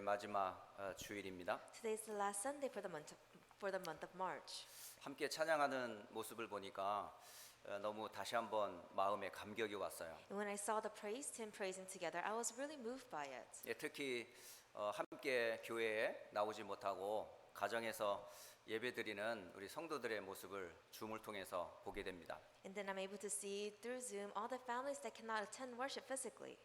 마지막 주일입니다. Today is the last Sunday for the month of March. 함께 찬양하는 모습을 보니까 너무 다시 한번 마음에 감격이 왔어요. And when I saw the praise team praising together, I was really moved by it. 예, 특히 함께 교회에 나오지 못하고 가정에서 예배드리는 우리 성도들의 모습을 줌을 통해서 보게 됩니다. And then I'm able to see through Zoom all the families that cannot attend worship physically.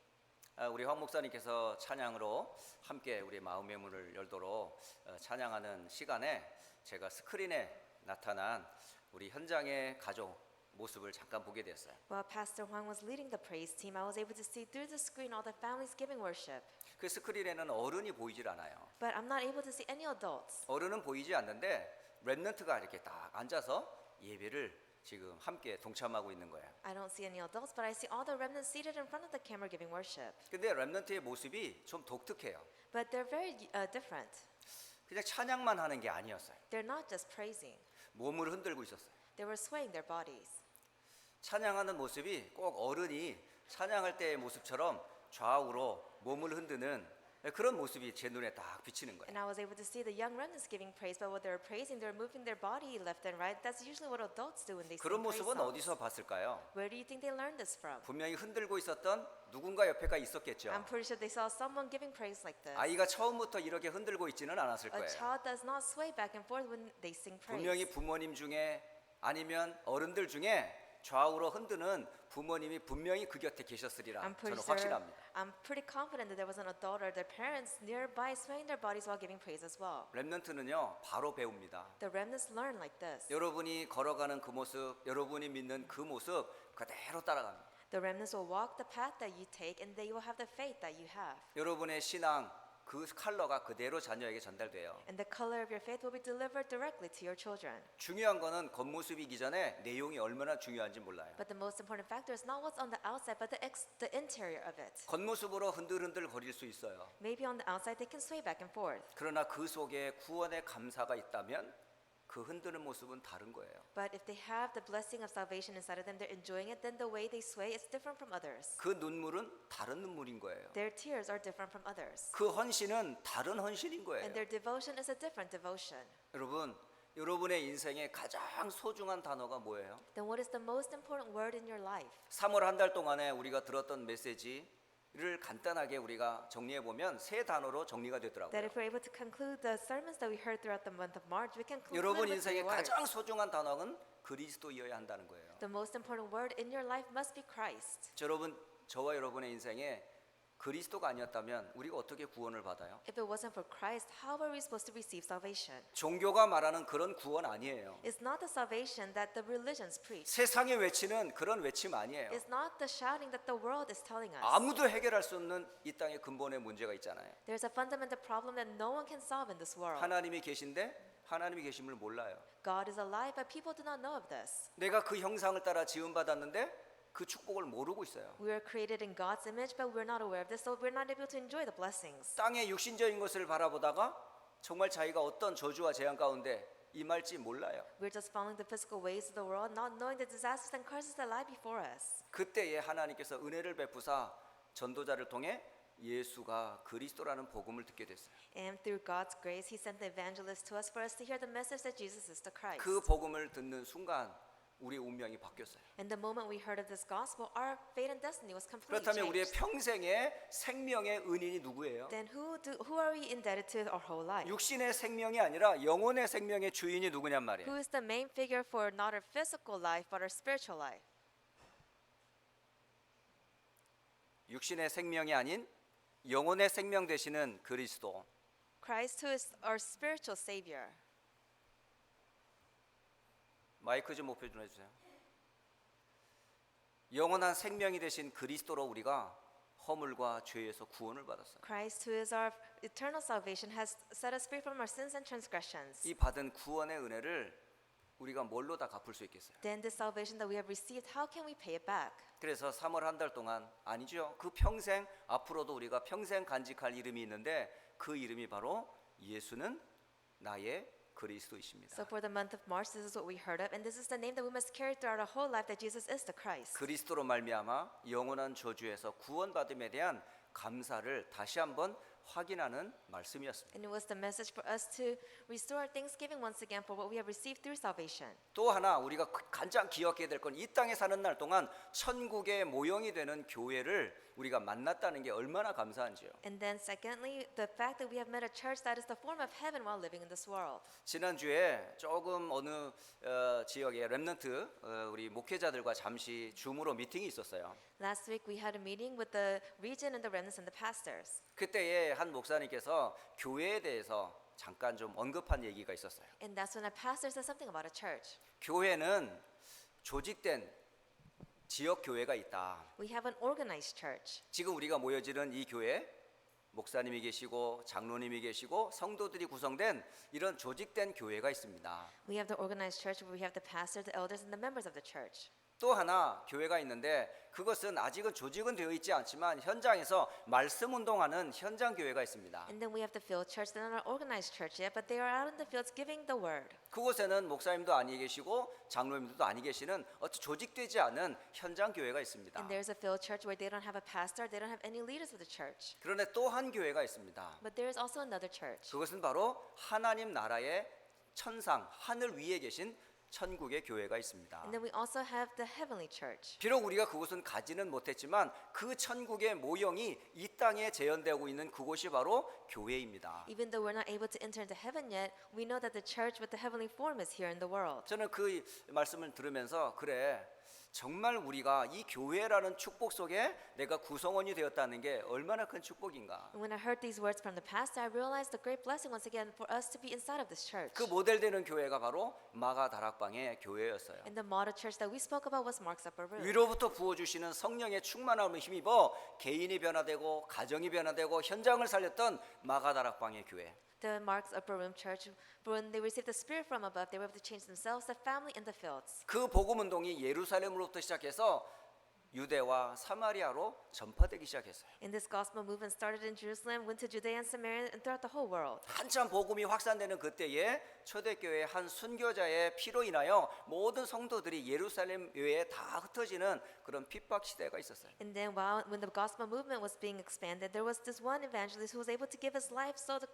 우리 황 목사님께서 찬양으로 함께 우리 마음의 문을 열도록 찬양하는 시간에 제가 스크린에 나타난 우리 현장의 가족 모습을 잠깐 보게 됐어요. While Pastor Huang was leading the praise team, I was able to see through the screen all the families giving worship. 그 스크린에는 어른이 보이질 않아요. But I'm not able to see any adults. 어른은 보이지 않는데 렘넌트가 이렇게 딱 앉아서 예배를 지금 함께 동참하고 있는 거예요. I don't see any adults, but I see all the remnants seated in front of the camera giving worship. 근데 렘넌트의 모습이 좀 독특해요. But they're very different. 그냥 찬양만 하는 게 아니었어요. They're not just praising. 몸을 흔들고 있었어요. They were swaying their bodies. 찬양하는 모습이 꼭 어른이 찬양할 때의 모습처럼 좌우로 몸을 흔드는 그런 모습이 제 눈에 딱 비치는 거예요. And I was able to see the young remnants giving praise, but what they're praising, they're moving their body left and right. That's usually what adults do when they sing 그런 praise 모습은 songs. 어디서 봤을까요? Where do you think they learned this from? 분명히 흔들고 있었던 누군가 옆에가 있었겠죠. I'm pretty sure they saw someone giving praise like this. 아이가 처음부터 이렇게 흔들고 있지는 않았을 A 거예요. child does not sway back and forth when they sing 분명히 praise. 부모님 중에 아니면 어른들 중에 좌우로 흔드는 부모님이 분명히 그 곁에 계셨으리라 I'm 저는 pretty 확신합니다. I'm pretty confident that there was an adult or their parents nearby swaying their bodies while giving praise as well. 렘넌트는요 바로 배웁니다. The remnants learn like this. 여러분이 걸어가는 그 모습, 여러분이 믿는 그 모습 그대로 따라갑니다. The remnants will walk the path that you take, and they will have the faith that you have. 여러분의 신앙 그 컬러가 그대로 자녀에게 전달돼요. And the color of your faith will be delivered directly to your children. 중요한 거는 겉모습이기 전에 내용이 얼마나 중요한지 몰라요. But the most important factor is not what's on the outside, but the interior of it. 겉모습으로 흔들흔들 거릴 수 있어요. Maybe on the outside they can sway back and forth. 그러나 그 속에 구원의 감사가 있다면 그 흔드는 모습은 다른 거예요. But if they have the blessing of salvation inside of them, they're enjoying it, then the way they sway is different from others. 그 눈물은 다른 눈물인 거예요. Their tears are different from others. 그 헌신은 다른 헌신인 거예요. And their devotion is a different devotion. 여러분, 여러분의 인생의 가장 소중한 단어가 뭐예요? Then what is the most important word in your life? 3월 한 달 동안에 우리가 들었던 메시지를 간단하게 우리가 정리해 보면 세 단어로 정리가 That 되더라고요. if we're able to conclude the sermons that we heard throughout the month of March, we can conclude 여러분 with three 인생의 words. 가장 소중한 단어는 그리스도이어야 한다는 거예요. The most important word in your life must be Christ. 저와 여러분의 인생에 그리스도가 아니었다면 우리가 어떻게 구원을 받아요? If it wasn't for Christ, how are we supposed to receive salvation? 종교가 말하는 그런 구원 아니에요. It's not the salvation that the religions preach. 세상에 외치는 그런 외침 아니에요. It's not the shouting that the world is telling us. 아무도 해결할 수 없는 이 땅의 근본의 문제가 있잖아요. There's a fundamental problem that no one can solve in this world. 하나님이 계신데 하나님이 계심을 몰라요. God is alive, but people do not know of this. 내가 그 형상을 따라 지음받았는데 그 축복을 모르고 있어요. We are created in God's image, but we're not aware of this, so we're not able to enjoy the blessings. 땅의 육신적인 것을 바라보다가 정말 자기가 어떤 저주와 재앙 가운데 임할지 몰라요. We're just following the physical ways of the world, not knowing the disasters and curses that lie before us. 그때에 하나님께서 은혜를 베푸사 전도자를 통해 예수가 그리스도라는 복음을 듣게 됐어요. And through God's grace, He sent the evangelist to us for us to hear the message that Jesus is the Christ. 그 복음을 듣는 순간 우리 운명이 바뀌었어요. And the moment we heard of this gospel, our fate and destiny was completely 그렇다면 우리의 changed. 평생의 생명의 은인이 누구예요? Then who are we indebted to our whole life? 육신의 생명이 아니라 영혼의 생명의 주인이 누구냔 말이에요. Who is the main figure for not our physical life, but our spiritual life? 육신의 생명이 아닌 영혼의 생명 되시는 그리스도. Christ, who is our spiritual savior. 마이크 좀 오pen 좀 해주세요. 영원한 생명이 되신 그리스도로 우리가 허물과 죄에서 구원을 받았어요. Christ, who is our eternal salvation, has set us free from our sins and transgressions. 이 받은 구원의 은혜를 우리가 뭘로 다 갚을 수 있겠어요? Then this salvation that we have received, how can we pay it back? 그래서 3월 한 달 동안 아니죠. 그 평생 앞으로도 우리가 평생 간직할 이름이 있는데 그 이름이 바로 예수는 나의 그리스도이십니다. So for the month of March, this is what we heard of, and this is the name that we must carry throughout our whole life, that Jesus is the Christ. 그리스도로 말미암아 영원한 저주에서 구원받음에 대한 감사를 다시 한번 확인하는 말씀이었습니다. And it was the message for us to restore our thanksgiving once again for what we have received through salvation. 또 하나 우리가 가장 기억해야 될 건 이 땅에 사는 날 동안 천국의 모형이 되는 교회를 우리가 만났다는 게 얼마나 감사한지요. And then secondly, the fact that we have met a church that is the form of heaven while living in this world. 지난주에 조금 어느 지역의 렘넌트 우리 목회자들과 잠시 줌으로 미팅이 있었어요. Last week we had a meeting with the region and the remnants and the pastors. 그때에 한 목사님께서 교회에 대해서 잠깐 좀 언급한 얘기가 있었어요. And that's when a pastor said something about a church. 교회는 조직된 지역 교회가 있다. We have an organized church. 지금 우리가 모여지는 이 교회 목사님이 계시고 장로님이 계시고 성도들이 구성된 이런 조직된 교회가 있습니다. We have the organized church where we have the pastor, the elders, and the members of the church. 또 하나 교회가 있는데 그것은 아직은 조직은 되어 있지 않지만 현장에서 말씀 운동하는 현장 교회가 있습니다. And then we have the field church. They're not an organized church yet, but they are out in the fields giving the word. 그곳에는 목사님도 아니 계시고 장로님들도 아니 계시는 조직되지 않은 현장 교회가 있습니다. And there's a field church where they don't have a pastor, they don't have any leaders of the church. 그런데 또 한 교회가 있습니다. But there is also another church. 그것은 바로 하나님 나라의 천상 하늘 위에 계신 천국의 교회가 있습니다. And then we also have the heavenly church. 비록 우리가 그곳은 가지는 못했지만 그 천국의 모형이 이 땅에 재현되고 있는 그곳이 바로 교회입니다. Even though we're not able to enter into heaven yet, we know that the church with the heavenly form is here in the world. 저는 그 말씀을 들으면서 그래 정말 우리가 이 교회라는 축복 속에 내가 구성원이 되었다는 게 얼마나 큰 축복인가. And when I heard these words from the pastor, I realized the great blessing once again for us to be inside of this church. 그 모델되는 교회가 바로 마가 다락방의 교회였어요. And the model church that we spoke about was Mark's Upper Room. 위로부터 부어주시는 성령의 충만함을 힘입어 개인이 변화되고 가정이 변화되고 현장을 살렸던 마가 다락방의 교회. The Mark's Upper Room church, when they received the Spirit from above, they were able to change themselves, the family, and the fields. 그 복음 운동이 예루살렘으로부터 시작해서 유대와 사마리아로 전파되기 시작했어요. And this gospel movement started in Jerusalem, went to Judea and Samaria, and throughout the whole world. 한참 복음이 확산되는 그때에 초대교회 한 순교자의 피로 인하여 모든 성도들이 예루살렘 외에 다 흩어지는 그런 핍박 시대가 있었어요. And then when the gospel movement was being expanded, there was this one evangelist who was able to give his life so the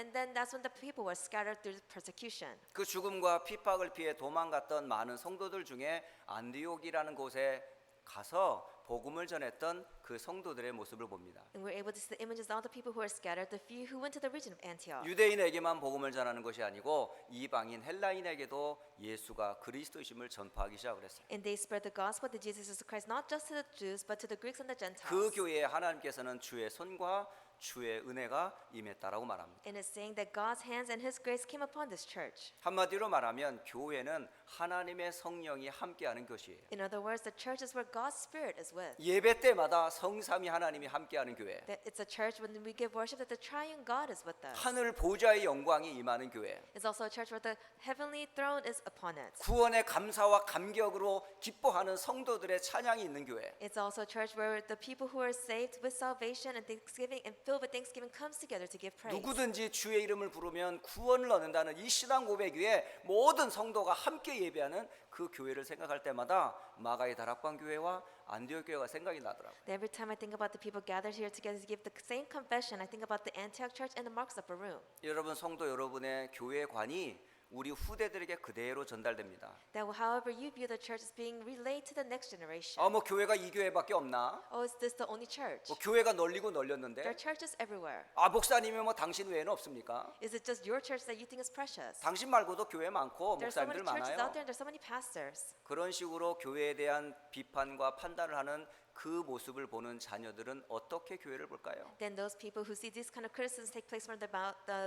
and then that's when the people were scattered through persecution. 그 죽음과 핍박을 피해 도망갔던 많은 성도들 중에 안디옥이라는 곳에 가서 복음을 전했던 그 성도들의 모습을 봅니다. And we're able to see the images of all the people who were scattered, the few who went to the region of Antioch. 유대인에게만 복음을 전하는 것이 아니고 이방인 헬라인에게도 예수가 그리스도이심을 전파하기 시작을 했어요. And they spread the gospel that Jesus is Christ not just to the Jews but to the Greeks and the Gentiles. 그 교회에 하나님께서는 주의 손과 주의 은혜가 임했다라고 말합니다. And it's saying that God's hands and His grace came upon this church. 한마디로 말하면 교회는 하나님의 성령이 함께하는 것이에요. In other words, the church is where God's Spirit is with. 예배 때마다 성삼위 하나님이 함께하는 교회. That it's a church when we give worship that the triune God is with us. 하늘 보좌의 영광이 임하는 교회. It's also a church where the heavenly throne is upon it. 구원의 감사와 감격으로 기뻐하는 성도들의 찬양이 있는 교회. It's also a church where the people who are saved with salvation and thanksgiving and filled with thanksgiving comes together to give praise. 누구든지 주의 이름을 부르면 구원을 얻는다는 이 신앙 고백 위에 모든 성도가 함께 예배하는 그 교회를 생각할 때마다 마가의 다락방 교회와 안디옥 교회가 생각이 나더라고요. Every time I think about the people gathered here together to give the same confession, I think about the Antioch church and the Mark's Upper Room. 여러분 성도 여러분의 교회관이 우리 후대들에게 그대로 전달됩니다. That however you view the church is being relayed to the next generation. 뭐 교회가 이 교회밖에 없나? Oh, is this the only church? 뭐 교회가 널리고 There 널렸는데 are churches everywhere. 목사님이 뭐 당신 외에는 없습니까? Is it just your church that you think is precious? 당신 말고도 교회 많고 There's so many 목사님들 churches 많아요. out there and there's so many pastors. 그런 식으로 교회에 대한 비판과 판단을 하는 그 모습을 보는 자녀들은 어떻게 교회를 볼까요? Then those people who see these kind of criticisms take place from the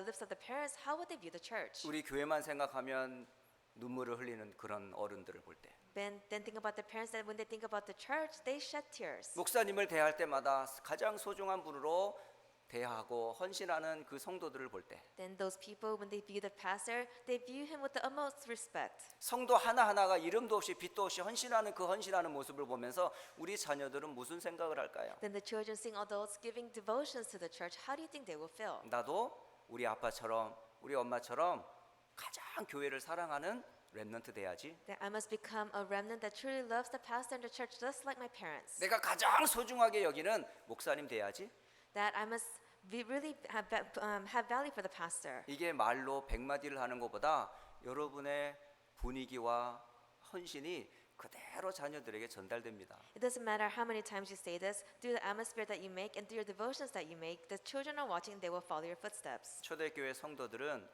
lips of the parents, how would they view the church? 우리 교회만 생각하면 눈물을 흘리는 그런 어른들을 볼 때, Then think about the parents that when they think about the church, they shed tears. 목사님을 대할 때마다 가장 소중한 분으로 대하고 헌신하는 그 성도들을 볼 때, Then those people, when they view the pastor, they view him with the utmost respect. 성도 하나하나가 이름도 없이 빛도 없이 헌신하는 그 헌신하는 모습을 보면서 우리 자녀들은 무슨 생각을 할까요? Then the children seeing adults giving devotions to the church, how do you think they will feel? 나도 우리 아빠처럼 우리 엄마처럼 가장 교회를 사랑하는 렘넌트 돼야지. That I must become a remnant that truly loves the pastor and the church just like my parents. 내가 가장 소중하게 여기는 목사님 돼야지. That I must really have value for the pastor. 이게 말로 100마디를 하는 것보다 여러분의 분위기와 헌신이 그대로 자녀들에게 전달됩니다. It doesn't matter how many times you say this, through the atmosphere that you make and through your devotions that you make, the children are watching, they will follow your footsteps. 초대교회 성도들은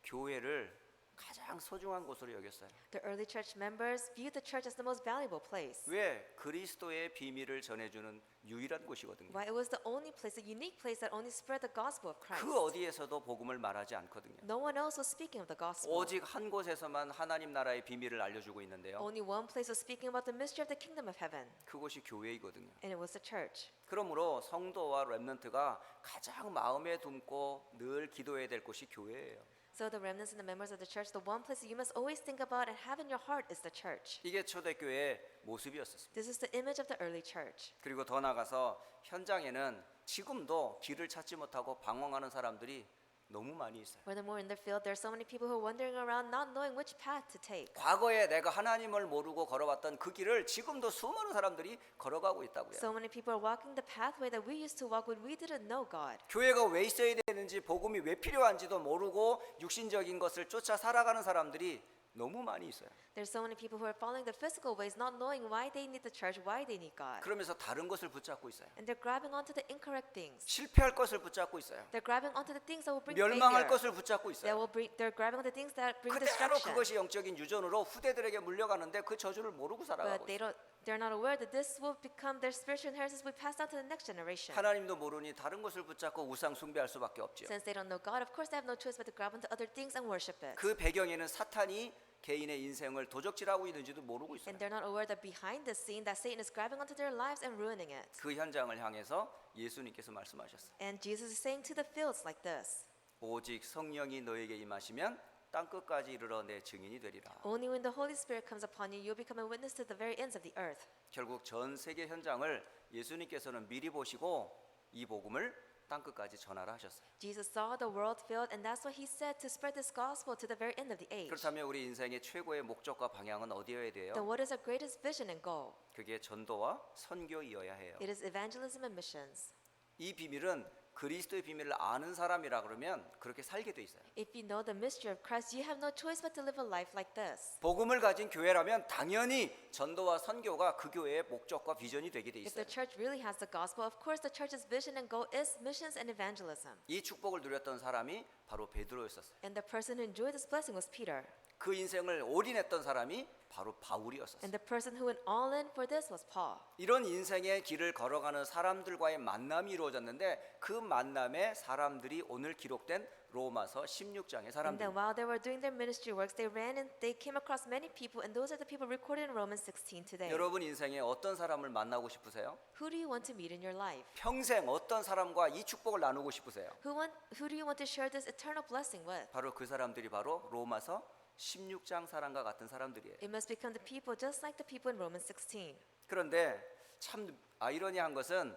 교회를 가장 소중한 곳으로 여겼어요. The early church members viewed the church as the most valuable place. 왜? 그리스도의 비밀을 전해주는 유일한 곳이거든요. Why? It was the only place, a unique place that only spread the gospel of Christ. 그 어디에서도 복음을 말하지 않거든요. No one else was speaking of the gospel. 오직 한 곳에서만 하나님 나라의 비밀을 알려주고 있는데요. Only one place was speaking about the mystery of the kingdom of heaven, 그곳이 교회이거든요. and it was the church. 그러므로 성도와 렘넌트가 가장 마음에 품고 늘 기도해야 될 곳이 교회예요. So the remnants and the members of the church, the one place that you must always think about and have in your heart is the church. 이게 초대교회의 모습이었습니다. This is the image of the early church. 그리고 더 나가서 현장에는 지금도 길을 찾지 못하고 방황하는 사람들이 너무 많이 있어요. Furthermore, in the field, there are so many people who are wandering around not knowing which path to take. 과거에 내가 하나님을 모르고 걸어왔던 그 길을 지금도 수많은 사람들이 걸어가고 있다고요. So many people are walking the pathway that we used to walk when we didn't know God. 교회가 왜 있어야 되는지 복음이 왜 필요한지도 모르고 육신적인 것을 쫓아 살아가는 사람들이 너무 많이 있어요. There's so many people who are following the physical ways, not knowing why they need the church, why they need God. 그러면서 다른 것을 붙잡고 있어요. And they're grabbing onto the incorrect things. 실패할 것을 붙잡고 있어요. They're grabbing onto the things that will bring 멸망할 failure. 것을 붙잡고 있어요. They're grabbing onto the things that bring 그대로 destruction. 그것이 영적인 유전으로 후대들에게 물려가는데 그 저주를 모르고 살아가고 But they're not aware that this will become their spiritual inheritance will be passed down to the next generation. 하나님도 모르니 다른 것을 붙잡고 우상 숭배할 수밖에 없죠. Since they don't know God, of course they have no choice but to grab onto other things and worship it. 그 배경에는 사탄이 개인의 인생을 도적질하고 있는지도 모르고 있어요. And they're not aware that behind the scene that Satan is grabbing onto their lives and ruining it. 그 현장을 향해서 예수님께서 말씀하셨어요. And Jesus is saying to the fields like this: 오직 성령이 너에게 임하시면 땅 끝까지 이르러 내 증인이 되리라. Only when the Holy Spirit comes upon you, you'll become a witness to the very ends of the earth. 결국 전 세계 현장을 예수님께서는 미리 보시고 이 복음을 땅 끝까지 전하라 하셨어요. Jesus saw the world filled, and that's what he said to spread this gospel to the very end of the age. 그렇다면 우리 인생의 최고의 목적과 방향은 어디여야 돼요? Then what is our greatest vision and goal? 그게 전도와 선교이어야 해요. It is evangelism and missions. 이 비밀은 그리스도의 비밀을 아는 사람이라 그러면 그렇게 살게 돼 있어요. If you know the mystery of Christ, you have no choice but to live a life like this. 복음을 가진 교회라면 당연히 전도와 선교가 그 교회의 목적과 비전이 되게 돼 If 있어요. the church really has the gospel, of course the church's vision and goal is missions and evangelism. 이 축복을 누렸던 사람이 바로 베드로였었어요. And the person who enjoyed this blessing was Peter. 그 인생을 올인했던 사람이 바로 바울이었었어요. And the person who went all in for this was Paul. 이런 인생의 길을 걸어가는 사람들과의 만남이 이루어졌는데 그 만남에 사람들이 오늘 기록된 로마서 16장의 And 사람들. then while they were doing their ministry works, they ran and they came across many people, and those are the people recorded in Romans 16 today. 여러분 인생에 어떤 사람을 만나고 싶으세요? Who do you want to meet in your life? 평생 어떤 사람과 이 축복을 나누고 싶으세요? Who do you want to share this eternal blessing with? 바로 그 사람들이 바로 로마서 16장 사람과 같은 사람들이에요. It must become the people just like the people in Romans 16. 그런데 참 아이러니한 것은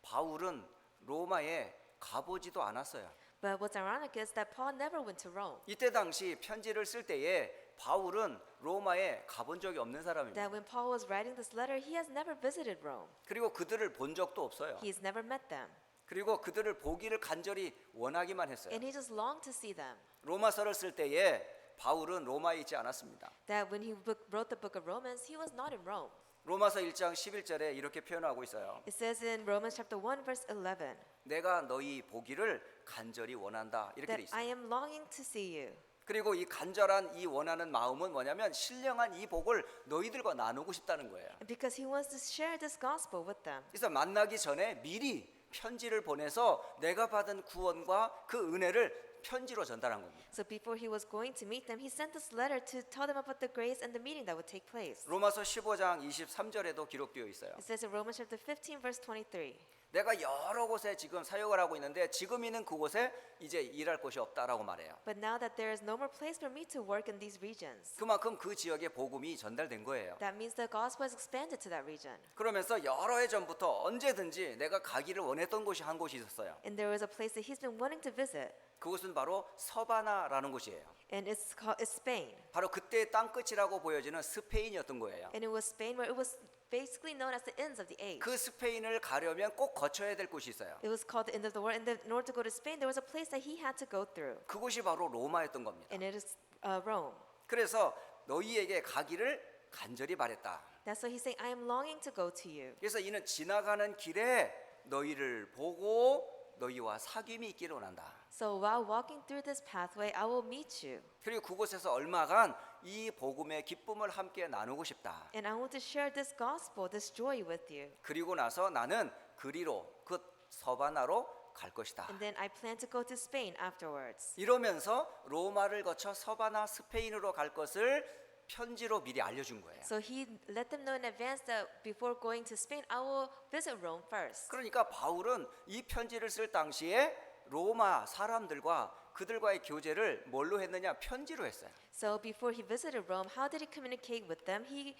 바울은 로마에 가보지도 않았어요. But what's ironic is that Paul never went to Rome. 이때 당시 편지를 쓸 때에 바울은 로마에 가본 적이 없는 사람입니다. That when Paul was writing this letter, he has never visited Rome. 그리고 그들을 본 적도 없어요. He's never met them. 그리고 그들을 보기를 간절히 원하기만 했어요. And he just longed to see them. 로마서를 쓸 때에 바울은 로마에 있지 않았습니다. That when he wrote the book of Romans, he was not in Rome. 로마서 1장 11절에 이렇게 표현하고 있어요. It says in Romans chapter 1 verse 11 내가 너희 보기를 간절히 원한다. 이렇게 돼 that I 있어요. am longing to see you. 그리고 이 간절한 이 원하는 마음은 뭐냐면 신령한 이 복을 너희들과 나누고 싶다는 거예요. And because he wants to share this gospel with them. 그래서 만나기 전에 미리 편지를 보내서 내가 받은 구원과 그 은혜를 편지로 전달한 겁니다. So before he was going to meet them, he sent this letter to tell them about the grace and the meeting that would take place. 로마서 15장 23절에도 기록되어 있어요. It says in Romans chapter 15 verse 23. 내가 여러 곳에 지금 사역을 하고 있는데 지금 있는 그곳에 이제 일할 곳이 없다라고 말해요. But now that there is no more place for me to work in these regions, 그만큼 그 지역에 복음이 전달된 거예요. that means the gospel has expanded to that region. 그러면서 여러 해 전부터 언제든지 내가 가기를 원했던 곳이 한 곳이 있었어요. And there is a place that he's been wanting to visit, 그곳은 바로 서바나라는 곳이에요. and it's Spain. 바로 그때의 땅끝이라고 보여지는 스페인이었던 거예요. And it was Spain where it was basically known as the ends of the age. 그 스페인을 가려면 꼭 거쳐야 될 곳이 있어요. It was called the end of the world. And then in order to go to Spain, there was a place that he had to go through, 그곳이 바로 로마였던 겁니다. and it is Rome. 그래서 너희에게 가기를 간절히 바랬다. That's why he's saying, I am longing to go to you. 그래서 이는 지나가는 길에 너희를 보고 너희와 사귐이 있기를 원한다. So while walking through this pathway, I will meet you. 그리고 그곳에서 얼마간 이 복음의 기쁨을 함께 나누고 싶다. And I want to share this gospel, this joy with you. 그리고 나서 나는 그리로 그 서바나로 갈 것이다. And then I plan to go to Spain afterwards. 이러면서 로마를 거쳐 서바나 스페인으로 갈 것을 편지로 미리 알려준 거예요. So he let them know in advance that before going to Spain, I will visit Rome first. 그러니까 바울은 이 편지를 쓸 당시에 로마 사람들과 그들과의 교제를 뭘로 했느냐? 편지로 했어요. So before he visited Rome, how did he communicate with them? He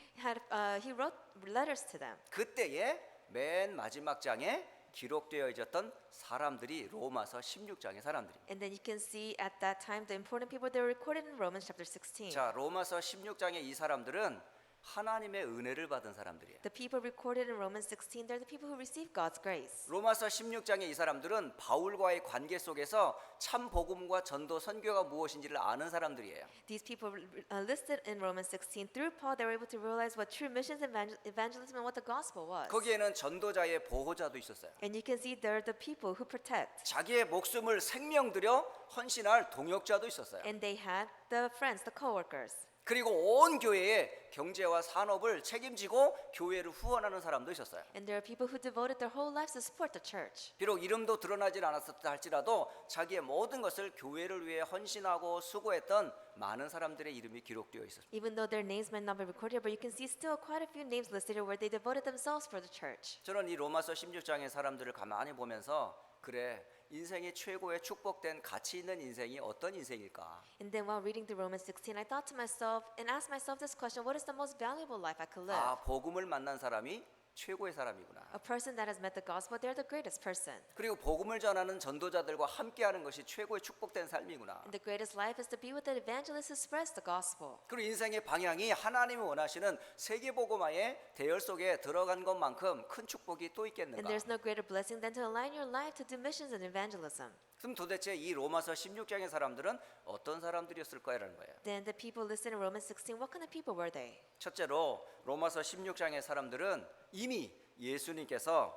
wrote letters to them. 그때의 맨 마지막 장에 기록되어 있었던 사람들이 로마서 16장의 사람들이. And then you can see at that time the important people that were recorded in Romans chapter 16. 자, 로마서 16장의 이 사람들은 하나님의 은혜를 받은 사람들이에요. The people recorded in Romans 16, they're the people who receive God's grace. 로마서 16장의 이 사람들은 바울과의 관계 속에서 참 복음과 전도 선교가 무엇인지를 아는 사람들이에요. These people listed in Romans 16, through Paul, they were able to realize what true missions, evangelism, and what the gospel was. 거기에는 전도자의 보호자도 있었어요. And you can see they're the people who protect. 자기의 목숨을 생명 들여 헌신할 동역자도 있었어요. And they had the friends, the co-workers. 그리고 온 교회의 경제와 산업을 책임지고 교회를 후원하는 사람도 있었어요. And there are people who devoted their whole lives to support the church. 비록 이름도 드러나질 않았었다 할지라도 자기의 모든 것을 교회를 위해 헌신하고 수고했던 많은 사람들의 이름이 기록되어 있었어요. Even though their names might not be recorded, but you can see still quite a few names listed here where they devoted themselves for the church. 저는 이 로마서 16장의 사람들을 가만히 보면서 그래, 인생의 최고의 축복된 가치 있는 인생이 어떤 인생일까? And then while reading through Romans 16, I thought to myself and asked myself this question, what is the most valuable life I could live? 아, 복음을 만난 사람이 최고의 사람이구나. A person that has met the gospel, they're the greatest person. 그리고 복음을 전하는 전도자들과 함께하는 것이 최고의 축복된 삶이구나. And the greatest life is to be with the evangelist who spreads the gospel. 그리고 인생의 방향이 하나님이 원하시는 세계복음화의 대열 속에 들어간 것만큼 큰 축복이 또 And 있겠는가? there's no greater blessing than to align your life to do missions and evangelism. 그럼 도대체 이 로마서 16장의 사람들은 어떤 사람들이었을까라는 거예요. Then the people listed in Romans 16, what kind of people were they? 첫째로 로마서 16장의 사람들은 이미 예수님께서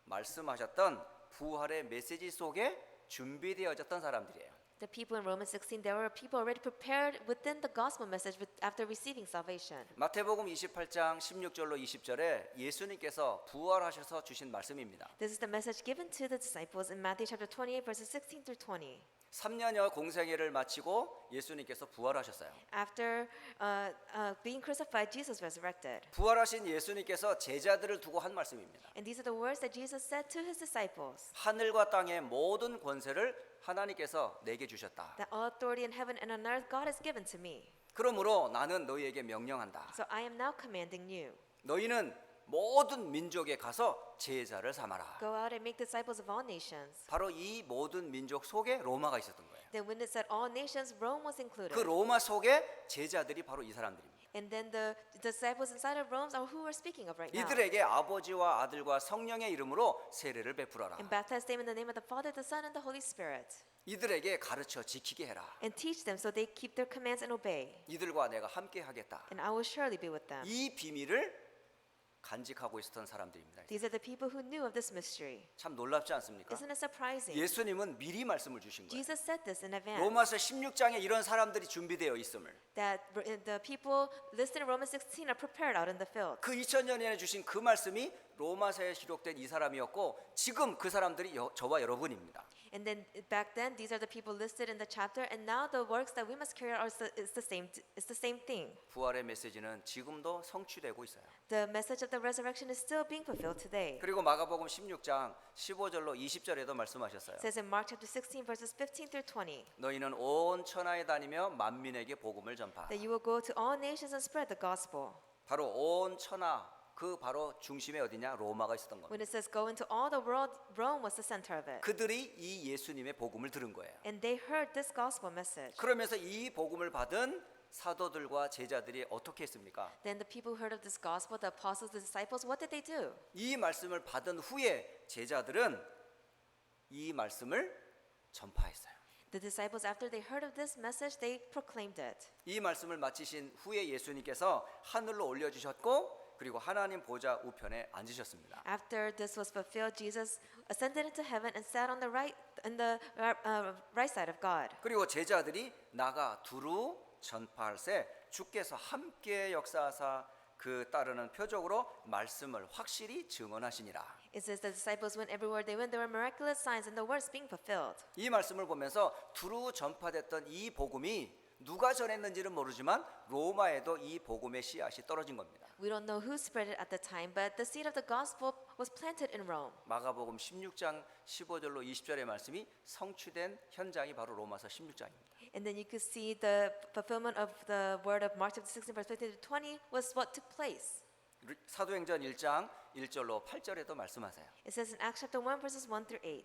말씀하셨던 부활의 메시지 속에 준비되어졌던 사람들이에요. The people in Romans 16, there were people already prepared within the gospel message after receiving salvation. 마태복음 28장 16절로 20절에 예수님께서 부활하셔서 주신 말씀입니다. This is the message given to the disciples in Matthew chapter 28, verses 16 through 20. 3년여 공생애를 마치고 예수님께서 부활하셨어요. After being crucified, Jesus resurrected. 부활하신 예수님께서 제자들을 두고 한 말씀입니다. And these are the words that Jesus said to his disciples. 하늘과 땅의 모든 권세를 하나님께서 내게 주셨다. That all authority in heaven and on earth God has given to me. 그러므로 나는 너희에게 명령한다. So I am now commanding you. 너희는 모든 민족에 가서 제자를 삼아라. Go out and make disciples of all nations. 바로 이 모든 민족 속에 로마가 있었던 거예요. Then when it said all nations, Rome was included. 그 로마 속에 제자들이 바로 이 사람들입니다. And then the disciples inside of Rome are who we're speaking of right now. 이들에게 아버지와 아들과 성령의 이름으로 세례를 베풀어라. And baptize them in the name of the Father, the Son, and the Holy Spirit. 이들에게 가르쳐 지키게 해라. And teach them so they keep their commands and obey. 이들과 내가 함께 하겠다. And I will surely be with them. 이 비밀을 간직하고 있었던 사람들입니다. These are the people who knew of this mystery. 참 놀랍지 않습니까? Isn't it surprising? 예수님은 미리 말씀을 주신 거예요. Jesus said this in advance. 로마서 16장에 이런 사람들이 준비되어 있음을. That the people listed in Romans 16 are prepared out in the field. 그 2000년 전에 주신 그 말씀이 로마서에 기록된 이 사람이었고 지금 그 사람들이 저와 여러분입니다. And then back then, these are the people listed in the chapter, and now the works that we must carry out is the same. It's the same thing. 부활의 메시지는 지금도 성취되고 있어요. The message of the resurrection is still being fulfilled today. 그리고 마가복음 16장 15절로 20절에도 말씀하셨어요. It says in Mark chapter 16, verses 15 through 20, 너희는 온 천하에 다니며 만민에게 복음을 전파. that you will go to all nations and spread the gospel. 바로 온 천하 그 바로 중심에 어디냐 로마가 있었던 겁니다. When it says go into all the world, Rome was the center of it. 그들이 이 예수님의 복음을 들은 거예요. And they heard this gospel message. 그러면서 이 복음을 받은 사도들과 제자들이 어떻게 했습니까? Then the people who heard of this gospel, the apostles, the disciples, what did they do? 이 말씀을 받은 후에 제자들은 이 말씀을 전파했어요. The disciples, after they heard of this message, they proclaimed it. 이 말씀을 마치신 후에 예수님께서 하늘로 올려주셨고 그리고 하나님 보좌 우편에 앉으셨습니다. After this was fulfilled, Jesus ascended into heaven and sat on the right side of God. 그리고 제자들이 나가 두루 전파할세 주께서 함께 역사하사 그 따르는 표적으로 말씀을 확실히 증언하시니라. It says the disciples went everywhere they went. There were miraculous signs and the words being fulfilled. 이 말씀을 보면서 두루 전파됐던 이 복음이 누가 전했는지는 모르지만 로마에도 이 복음의 씨앗이 떨어진 겁니다. We don't know who spread it at the time, but the seed of the gospel was planted in Rome. 마가복음 16장 15절로 20절의 말씀이 성취된 현장이 바로 로마서 16장입니다. And then you could see the fulfillment of the word of Mark chapter 16 verse 15 to 20 was what took place. 사도행전 1장 1절로 8절에도 말씀하세요. It says in Acts chapter 1 verses 1 through 8.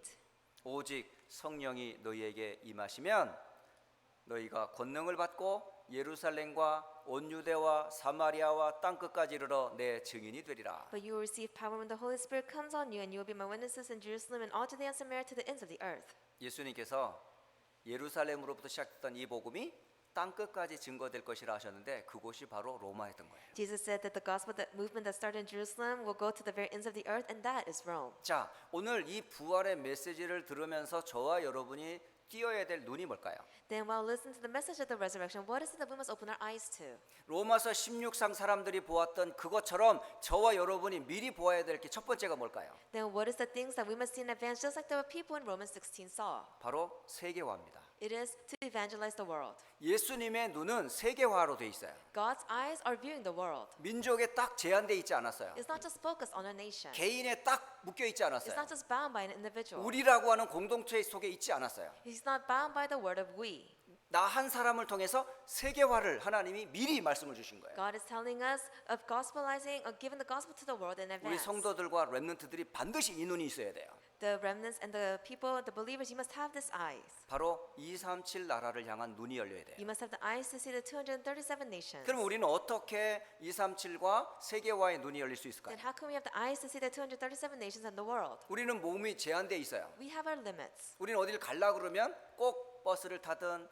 오직 성령이 너희에게 임하시면 너희가 권능을 받고 예루살렘과 온 유대와 사마리아와 땅 끝까지 이르러 내 증인이 되리라. But you will receive power when the Holy Spirit comes on you, and you will be my witnesses in Jerusalem and all Judea and Samaria to the ends of the earth. 예수님께서 예루살렘으로부터 시작했던 이 복음이 땅 끝까지 증거될 것이라 하셨는데 그곳이 바로 로마였던 거예요. Jesus said that the gospel that movement that started in Jerusalem will go to the very ends of the earth, and that is Rome. 자, 오늘 이 부활의 메시지를 들으면서 저와 여러분이 띄어야 될 눈이 뭘까요? Then while listening to the message of the resurrection, what is it that we must open our eyes to? 로마서 16장 사람들이 보았던 그것처럼 저와 여러분이 미리 보아야 될 게 첫 번째가 뭘까요? Then what is the things that we must see in advance, just like the people in Romans 16 saw? 바로 세계화입니다. It is to evangelize the world. 예수님의 눈은 세계화로 돼 있어요. God's eyes are viewing the world. 민족에 딱 제한돼 있지 않았어요. It's not just focused on a nation. 개인에 딱 묶여 있지 It's 않았어요. not just bound by an individual. 우리라고 하는 공동체 속에 있지 않았어요. He's not bound by the word of we. 나 한 사람을 통해서 세계화를 하나님이 미리 말씀을 주신 거예요. God is telling us of gospelizing, of giving the gospel to the world in 우리 advance. 성도들과 렘넌트들이 반드시 이 눈이 있어야 돼요. The remnants and the people, the believers, you must have this eyes. 바로 237 나라를 향한 눈이 열려야 돼요. You must have the eyes to see the 237 nations. 그럼 우리는 어떻게 237과 세계화의 눈이 열릴 수 있을까요? Then how can we have the eyes to see the 237 nations in the world? 우리는 몸이 제한돼 있어요. We have our limits. 우리는 어딜 갈라 그러면 꼭 버스를 타든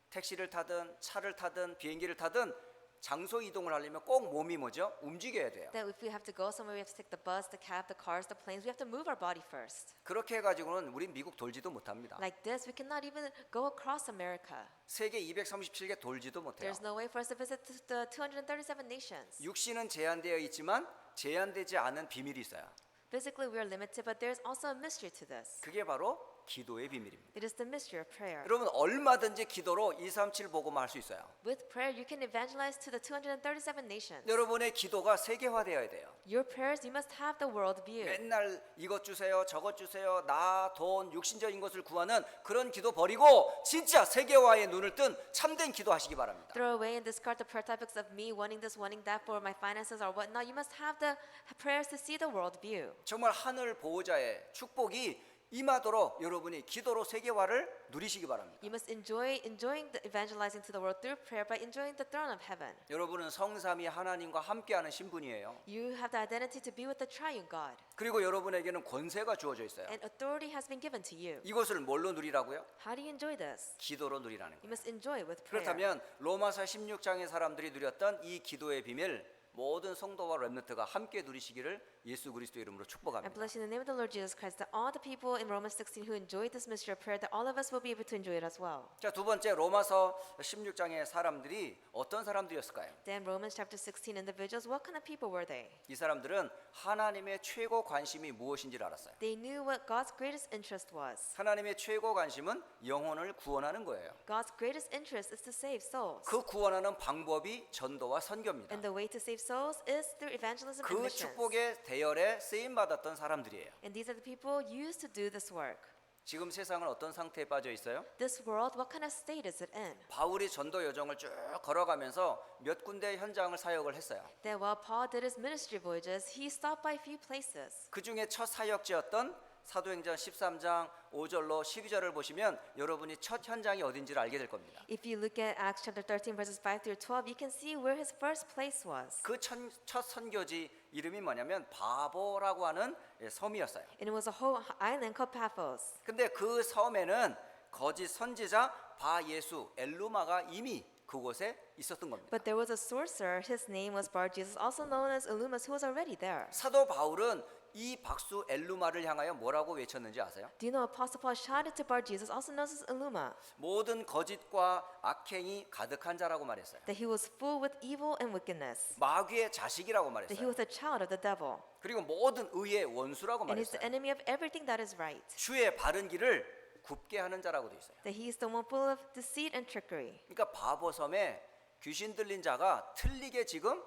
택시를 타든 차를 타든 비행기를 타든 장소 이동을 하려면 꼭 몸이 뭐죠? 움직여야 돼요. That if we have to go somewhere, we have to take the bus, the cab, the cars, the planes. We have to move our body first. 그렇게 해가지고는 우린 미국 돌지도 못합니다. Like this, we cannot even go across America. 세계 237개 돌지도 못해요. There's no way for us to visit the 237 nations. 육신은 제한되어 있지만 제한되지 않은 비밀이 있어요. Physically, we are limited, but there's also a mystery to this. 그게 바로 기도의 비밀입니다. It is the mystery of prayer. 여러분 얼마든지 기도로 237 복음을 할 수 있어요. With prayer, you can evangelize to the 237 nations. 여러분의 기도가 세계화되어야 돼요. Your prayers, you must have the world view. 맨날 이것 주세요, 저것 주세요, 나, 돈, 육신적인 것을 구하는 그런 기도 버리고 진짜 세계화의 눈을 뜬 참된 기도하시기 바랍니다. Throw away and discard the prayer topics of me wanting this, wanting that for my finances or whatnot. You must have the prayers to see the world view. 정말 하늘 보호자의 축복이 임하도록 여러분이 기도로 세계화를 누리시기 바랍니다. You must enjoying the evangelizing to the world through prayer by enjoying the throne of heaven. 여러분은 성삼위 하나님과 함께하는 신분이에요. You have the identity to be with the triune God. 그리고 여러분에게는 권세가 주어져 있어요. And authority has been given to you. 이것을 뭘로 누리라고요? How do you enjoy this? 기도로 누리라는 You 거예요. must enjoy it with prayer. 그렇다면 로마서 16장의 사람들이 누렸던 이 기도의 비밀 모든 성도와 렘넌트가 함께 누리시기를 예수 그리스도 이름으로 I 축복합니다. bless you in the name of the Lord Jesus Christ that all the people in Romans 16 who enjoyed this mystery of prayer, that all of us will be able to enjoy it as well. 자, 두 번째 로마서 16장의 사람들이 어떤 사람들이었을까요? Then Romans chapter 16 individuals, what kind of people were they? 이 사람들은 하나님의 최고 관심이 무엇인지를 알았어요. They knew what God's greatest interest was. 하나님의 최고 관심은 영혼을 구원하는 거예요. God's greatest interest is to save souls. 그 구원하는 방법이 전도와 선교입니다. And the way to save souls is through evangelism and 그 missions. 축복의 대열에 쓰임 받았던 사람들이에요. And these are the people used to do this work. 지금 세상은 어떤 상태에 빠져 있어요? This world, what kind of state is it in? 바울이 전도 여정을 쭉 걸어가면서 몇 군데 현장을 사역을 했어요. That while Paul did his ministry voyages, he stopped by a few places. 그 중에 첫 사역지였던 사도행전 13장 5절로 12절을 보시면 여러분이 첫 현장이 어딘지를 알게 될 겁니다. If you look at Acts chapter 13 verses 5 through 12, you can see where his first place was. 그 첫 선교지 이름이 뭐냐면 바보라고 하는 섬이었어요. And it was a whole island called Paphos. 근데 그 섬에는 거짓 선지자 바예수 엘루마가 이미 그곳에 있었던 겁니다. But there was a sorcerer, his name was Bar Jesus, also known as Elumas, who was already there. 사도 바울은 이 박수 엘루마를 향하여 뭐라고 외쳤는지 아세요? Do you know Apostle Paul shouted to Bar Jesus, also known as Eluma, 모든 거짓과 악행이 가득한 자라고 말했어요. that he was full with evil and wickedness, 마귀의 자식이라고 that he 말했어요. was a child of the devil, 그리고 모든 의의 원수라고 and he's the 말했어요. enemy of everything that is right, 주의 바른 길을 굽게 하는 자라고 돼 있어요. that he is the one full of deceit and trickery. 그러니까 바보섬에 귀신 들린 자가 틀리게 지금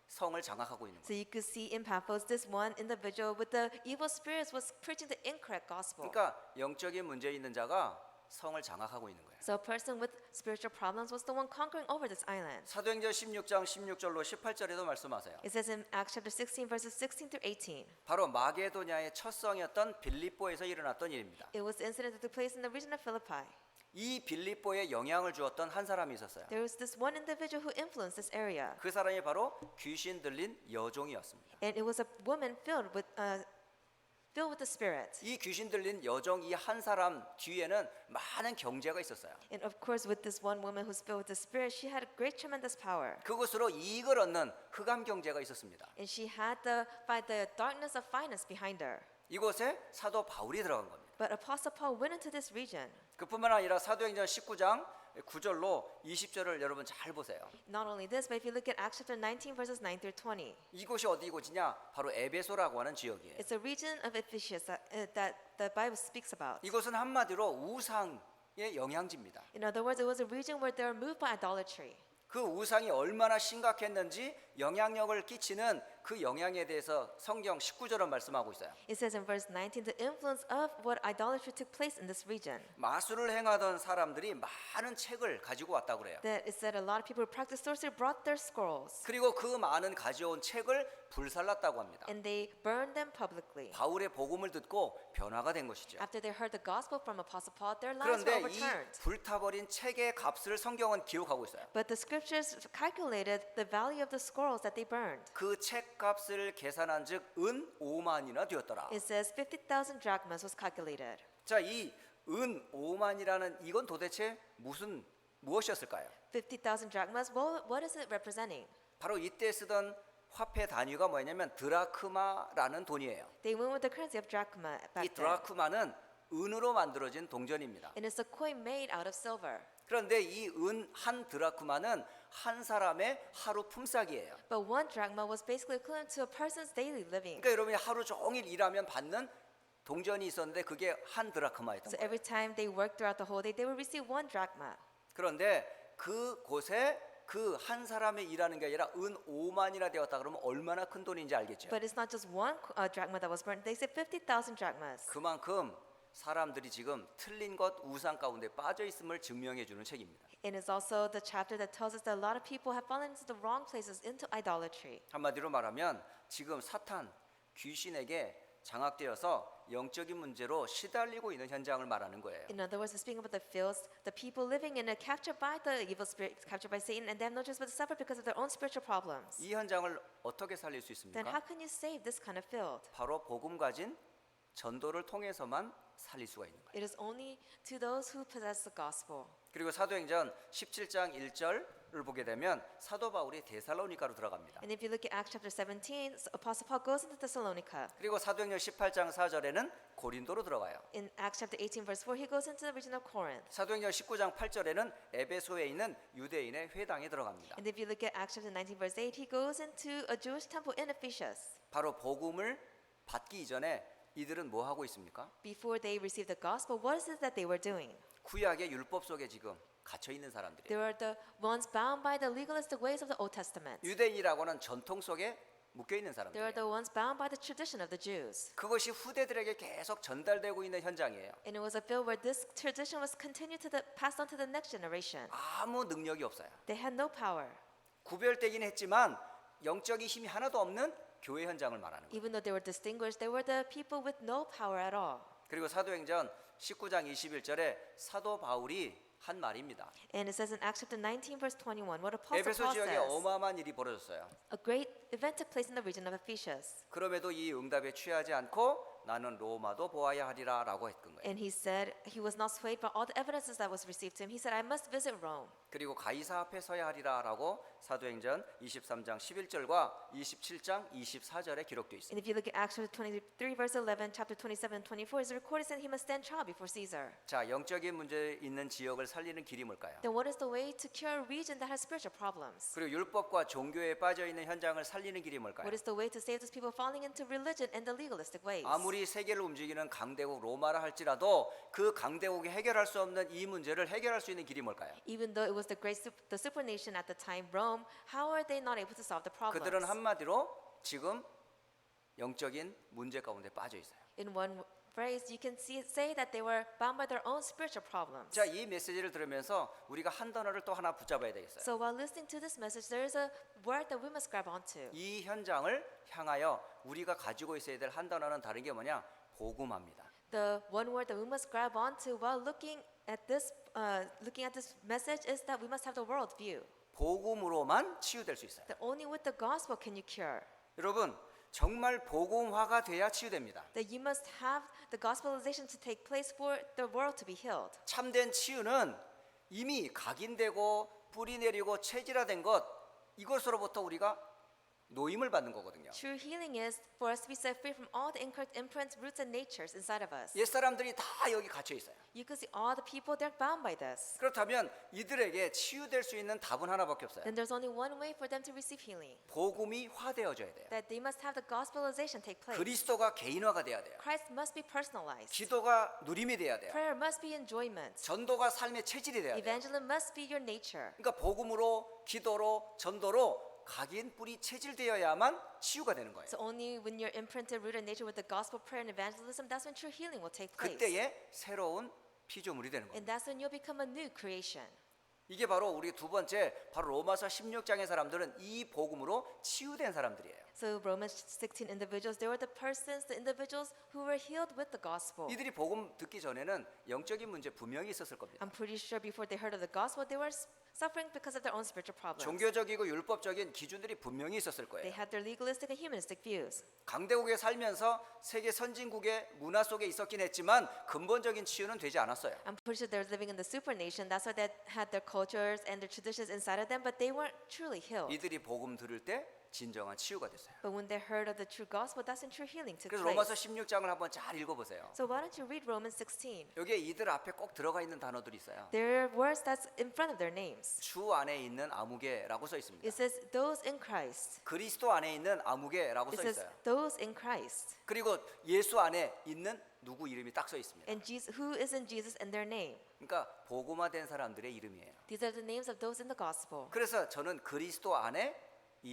성을 장악하고 있는 거예요. So you could see in Paphos, this one individual with the evil spirits was preaching the incorrect gospel. 그러니까 영적인 문제 있는 자가 성을 장악하고 있는 거예요. So a person with spiritual problems was the one conquering over this island. 사도행전 16장 16절로 18절에도 말씀하세요. It says in Acts chapter 16 verses 16 through 18. 바로 마게도냐의 첫 성이었던 빌립보에서 일어났던 일입니다. It was the incident that took place in the region of Philippi. 이 빌립보에 영향을 주었던 한 사람이 있었어요. There was this one individual who influenced this area, 그 사람이 바로 귀신 들린 여종이었습니다. and it was a woman filled with the Spirit. 이 귀신 들린 여종 이 한 사람 뒤에는 많은 경제가 있었어요. And of course, with this one woman who's filled with the Spirit, she had a great, tremendous power, 그것으로 이익을 얻는 흑암 경제가 있었습니다. and she had the darkness of finance behind her. 이곳에 사도 바울이 들어간 겁니다. But Apostle Paul went into this region. 그뿐만 아니라 사도행전 19장 9절로 20절을 여러분 잘 보세요. Not only this, but if you look at Acts chapter 19 verses 9 through 20, 이곳이 어디 곳이냐? 바로 에베소라고 하는 지역이에요. it's a region of Ephesus that the Bible speaks about. 이곳은 한마디로 우상의 영향지입니다. In other words, it was a region where they were moved by idolatry. 그 우상이 얼마나 심각했는지 영향력을 끼치는 그 영향에 대해서 성경 19절은 말씀하고 있어요. It says in verse 19, the influence of what idolatry took place in this region. 마술을 행하던 사람들이 많은 책을 가지고 왔다고 그래요. That it said a lot of people who practiced sorcery brought their scrolls, 그리고 그 많은 가져온 책을 불살랐다고 합니다. and they burned them publicly. 바울의 복음을 듣고 변화가 된 것이죠. After they heard the gospel from Apostle Paul, their lives were 그런데 이 overturned. 불타버린 책의 값을 성경은 기록하고 있어요. But the scriptures calculated the value of the scrolls that they burned. 그 책값을 계산한즉 은 5만이나 되었더라. It says 50,000 drachmas was calculated. 자, 이 은 5만이라는 이건 도대체 무엇이었을까요? 50,000 drachmas, what is it representing? 바로 이때 쓰던 화폐 단위가 뭐냐면 드라크마라는 돈이에요. They went with the currency of drachma 이 back then. 드라크마는 은으로 만들어진 동전입니다. And it's a coin made out of silver. 그런데 이 은 한 드라크마는 한 사람의 하루 품삯이에요. But one drachma was basically equivalent to a person's daily living. 그러니까 여러분이 하루 종일 일하면 받는 동전이 있었는데 그게 한 드라크마였던 So 거예요. every time they worked throughout the whole day, they would receive one drachma. 그런데 그곳에 그 한 사람의 일하는 게 아니라 은 5만이나 되었다 그러면 얼마나 큰 돈인지 알겠죠. But it's not just one drachma that was burned. They said 50,000 drachmas. 그만큼 사람들이 지금 틀린 것 우상 가운데 빠져 있음을 증명해 주는 책입니다. And it's also the chapter that tells us that a lot of people have fallen into the wrong places, into idolatry. 한마디로 말하면 지금 사탄 귀신에게 장악되어서 영적인 문제로 시달리고 있는 현장을 말하는 거예요. In other words, we're speaking about the fields, the people living in it, captured by the evil spirit, captured by Satan, and they have no choice but to suffer because of their own spiritual problems. 이 현장을 어떻게 살릴 수 Then 있습니까? how can you save this kind of field? 바로 복음 가진 전도를 통해서만 살릴 수가 있는 거예요. It is only to those who possess the gospel. 그리고 사도행전 17장 1절을 보게 되면 사도 바울이 데살로니가로 들어갑니다. And if you look at Acts chapter 17, Apostle Paul goes into Thessalonica. 그리고 사도행전 18장 4절에는 고린도로 들어가요. In Acts chapter 18, verse 4, he goes into the region of Corinth. 사도행전 19장 8절에는 에베소에 있는 유대인의 회당에 들어갑니다. And if you look at Acts chapter 19, verse 8, he goes into a Jewish temple in Ephesus. 바로 복음을 받기 이전에 이들은 뭐 하고 있습니까? Before they received the gospel, what is it that they were doing? 구약의 율법 속에 지금 갇혀 있는 사람들이에요. They were the ones bound by the legalistic ways of the Old Testament. 유대인이라고는 전통 속에 묶여 있는 They were 사람들이에요. the ones bound by the tradition of the Jews. 그것이 후대들에게 계속 전달되고 있는 현장이에요. And it was a field where this tradition was continued passed on to the next generation. 아무 능력이 없어요. They had no power. 구별되긴 했지만 영적인 힘이 하나도 없는 교회 현장을 말하는 거예요. Even though they were distinguished, they were the people with no power at all. 그리고 사도행전 19장 21절에 사도 바울이 한 말입니다. And it says in Acts chapter 19, verse 21, what Apostle 에베소 Paul 지역에 says, 어마어마한 일이 벌어졌어요. a great event took place in the region of Ephesus. 그럼에도 이 응답에 취하지 않고 나는 로마도 보아야 하리라라고 했던 거예요. And he said he was not swayed by all the evidences that was received to him. He said, I must visit Rome. 그리고 가이사 앞에 서야 하리라라고 사도행전 23장 11절과 27장 24절에 기록되어 있습니다. And if you look at Acts chapter 23, verse 11, chapter 27 and 24, it's recorded that he must stand trial before Caesar. 자, 영적인 문제 있는 지역을 살리는 길이 뭘까요? Then what is the way to cure a region that has spiritual problems? 그리고 율법과 종교에 빠져 있는 현장을 살리는 길이 뭘까요? What is the way to save those people falling into religion and the legalistic ways? 아무리 세계를 움직이는 강대국 로마라 할지라도 그 강대국이 해결할 수 없는 이 문제를 해결할 수 있는 길이 뭘까요? Even though it was the supernation at the time, Rome, how are they not able to solve the problems? 그들은 한마디로 지금 영적인 문제 가운데 빠져 있어요. In one phrase, you can say that they were bound by their own spiritual problems. 자, 이 메시지를 들으면서 우리가 한 단어를 또 하나 붙잡아야 되겠어요. So while listening to this message, there is a word that we must grab onto. 이 현장을 향하여 우리가 가지고 있어야 될 한 단어는 다른 게 뭐냐? 복음합니다. The one word that we must grab onto while looking at this message is that we must have the world view. 복음으로만 치유될 수 있어요. That only with the gospel can you cure. 여러분, 정말 복음화가 돼야 치유됩니다. That you must have the gospelization to take place for the world to be healed. 참된 치유는 이미 각인되고 뿌리 내리고 체질화된 것 이것으로부터 우리가 노임을 받는 거거든요. True healing is for us to be set free from all the incorrect imprints, roots, and natures inside of us. 옛 사람들이 다 여기 갇혀 있어요. You can see all the people, they're bound by this. 그렇다면 이들에게 치유될 수 있는 답은 하나밖에 없어요. Then there's only one way for them to receive healing. 복음이 화되어져야 돼요. That they must have the gospelization take place. 그리스도가 개인화가 돼야 돼요. Christ must be personalized. 기도가 누림이 돼야 돼요. Prayer must be enjoyment. 전도가 삶의 체질이 돼야 돼요. Evangelism must be your nature. 그러니까 복음으로 기도로 전도로 각인 뿌리 체질되어야만 치유가 되는 거예요. So only when you're imprinted, rooted in nature with the gospel, prayer, and evangelism, that's when true healing will take place. 그때에 새로운 피조물이 되는 거예요. And that's when you'll become a new creation. 이게 바로 우리 두 번째 바로 로마서 16장의 사람들은 이 복음으로 치유된 사람들이에요. So Romans 16 individuals, they were the persons, the individuals who were healed with the gospel. 이들이 복음 듣기 전에는 영적인 문제 분명히 있었을 겁니다. I'm pretty sure before they heard of the gospel, they were suffering because of their own spiritual problems. 종교적이고 율법적인 기준들이 분명히 있었을 They 거예요. had their legalistic and humanistic views. 강대국에 살면서 세계 선진국의 문화 속에 있었긴 했지만 근본적인 치유는 되지 않았어요. I'm pretty sure they're living in the supernation. That's why they had their cultures and their traditions inside of them, but they weren't truly healed. 이들이 복음 들을 때 진정한 치유가 됐어요. But when they heard of the true gospel, that's when true healing took 그래서 로마서 place. 16장을 한번 잘 읽어보세요. So why don't you read Romans 16? 여기에 이들 앞에 꼭 들어가 있는 단어들이 있어요. There are words that's in front of their names. 주 안에 있는 아무개라고 써 있습니다. It says those in Christ. 그리스도 안에 있는 아무개라고 It 써 says 있어요. those in Christ. 그리고 예수 안에 있는 누구 이름이 딱 써 있습니다. And Jesus, who is in Jesus and their name. 그러니까 복음화된 사람들의 이름이에요. These are the names of those in the gospel. 그래서 저는 그리스도 안에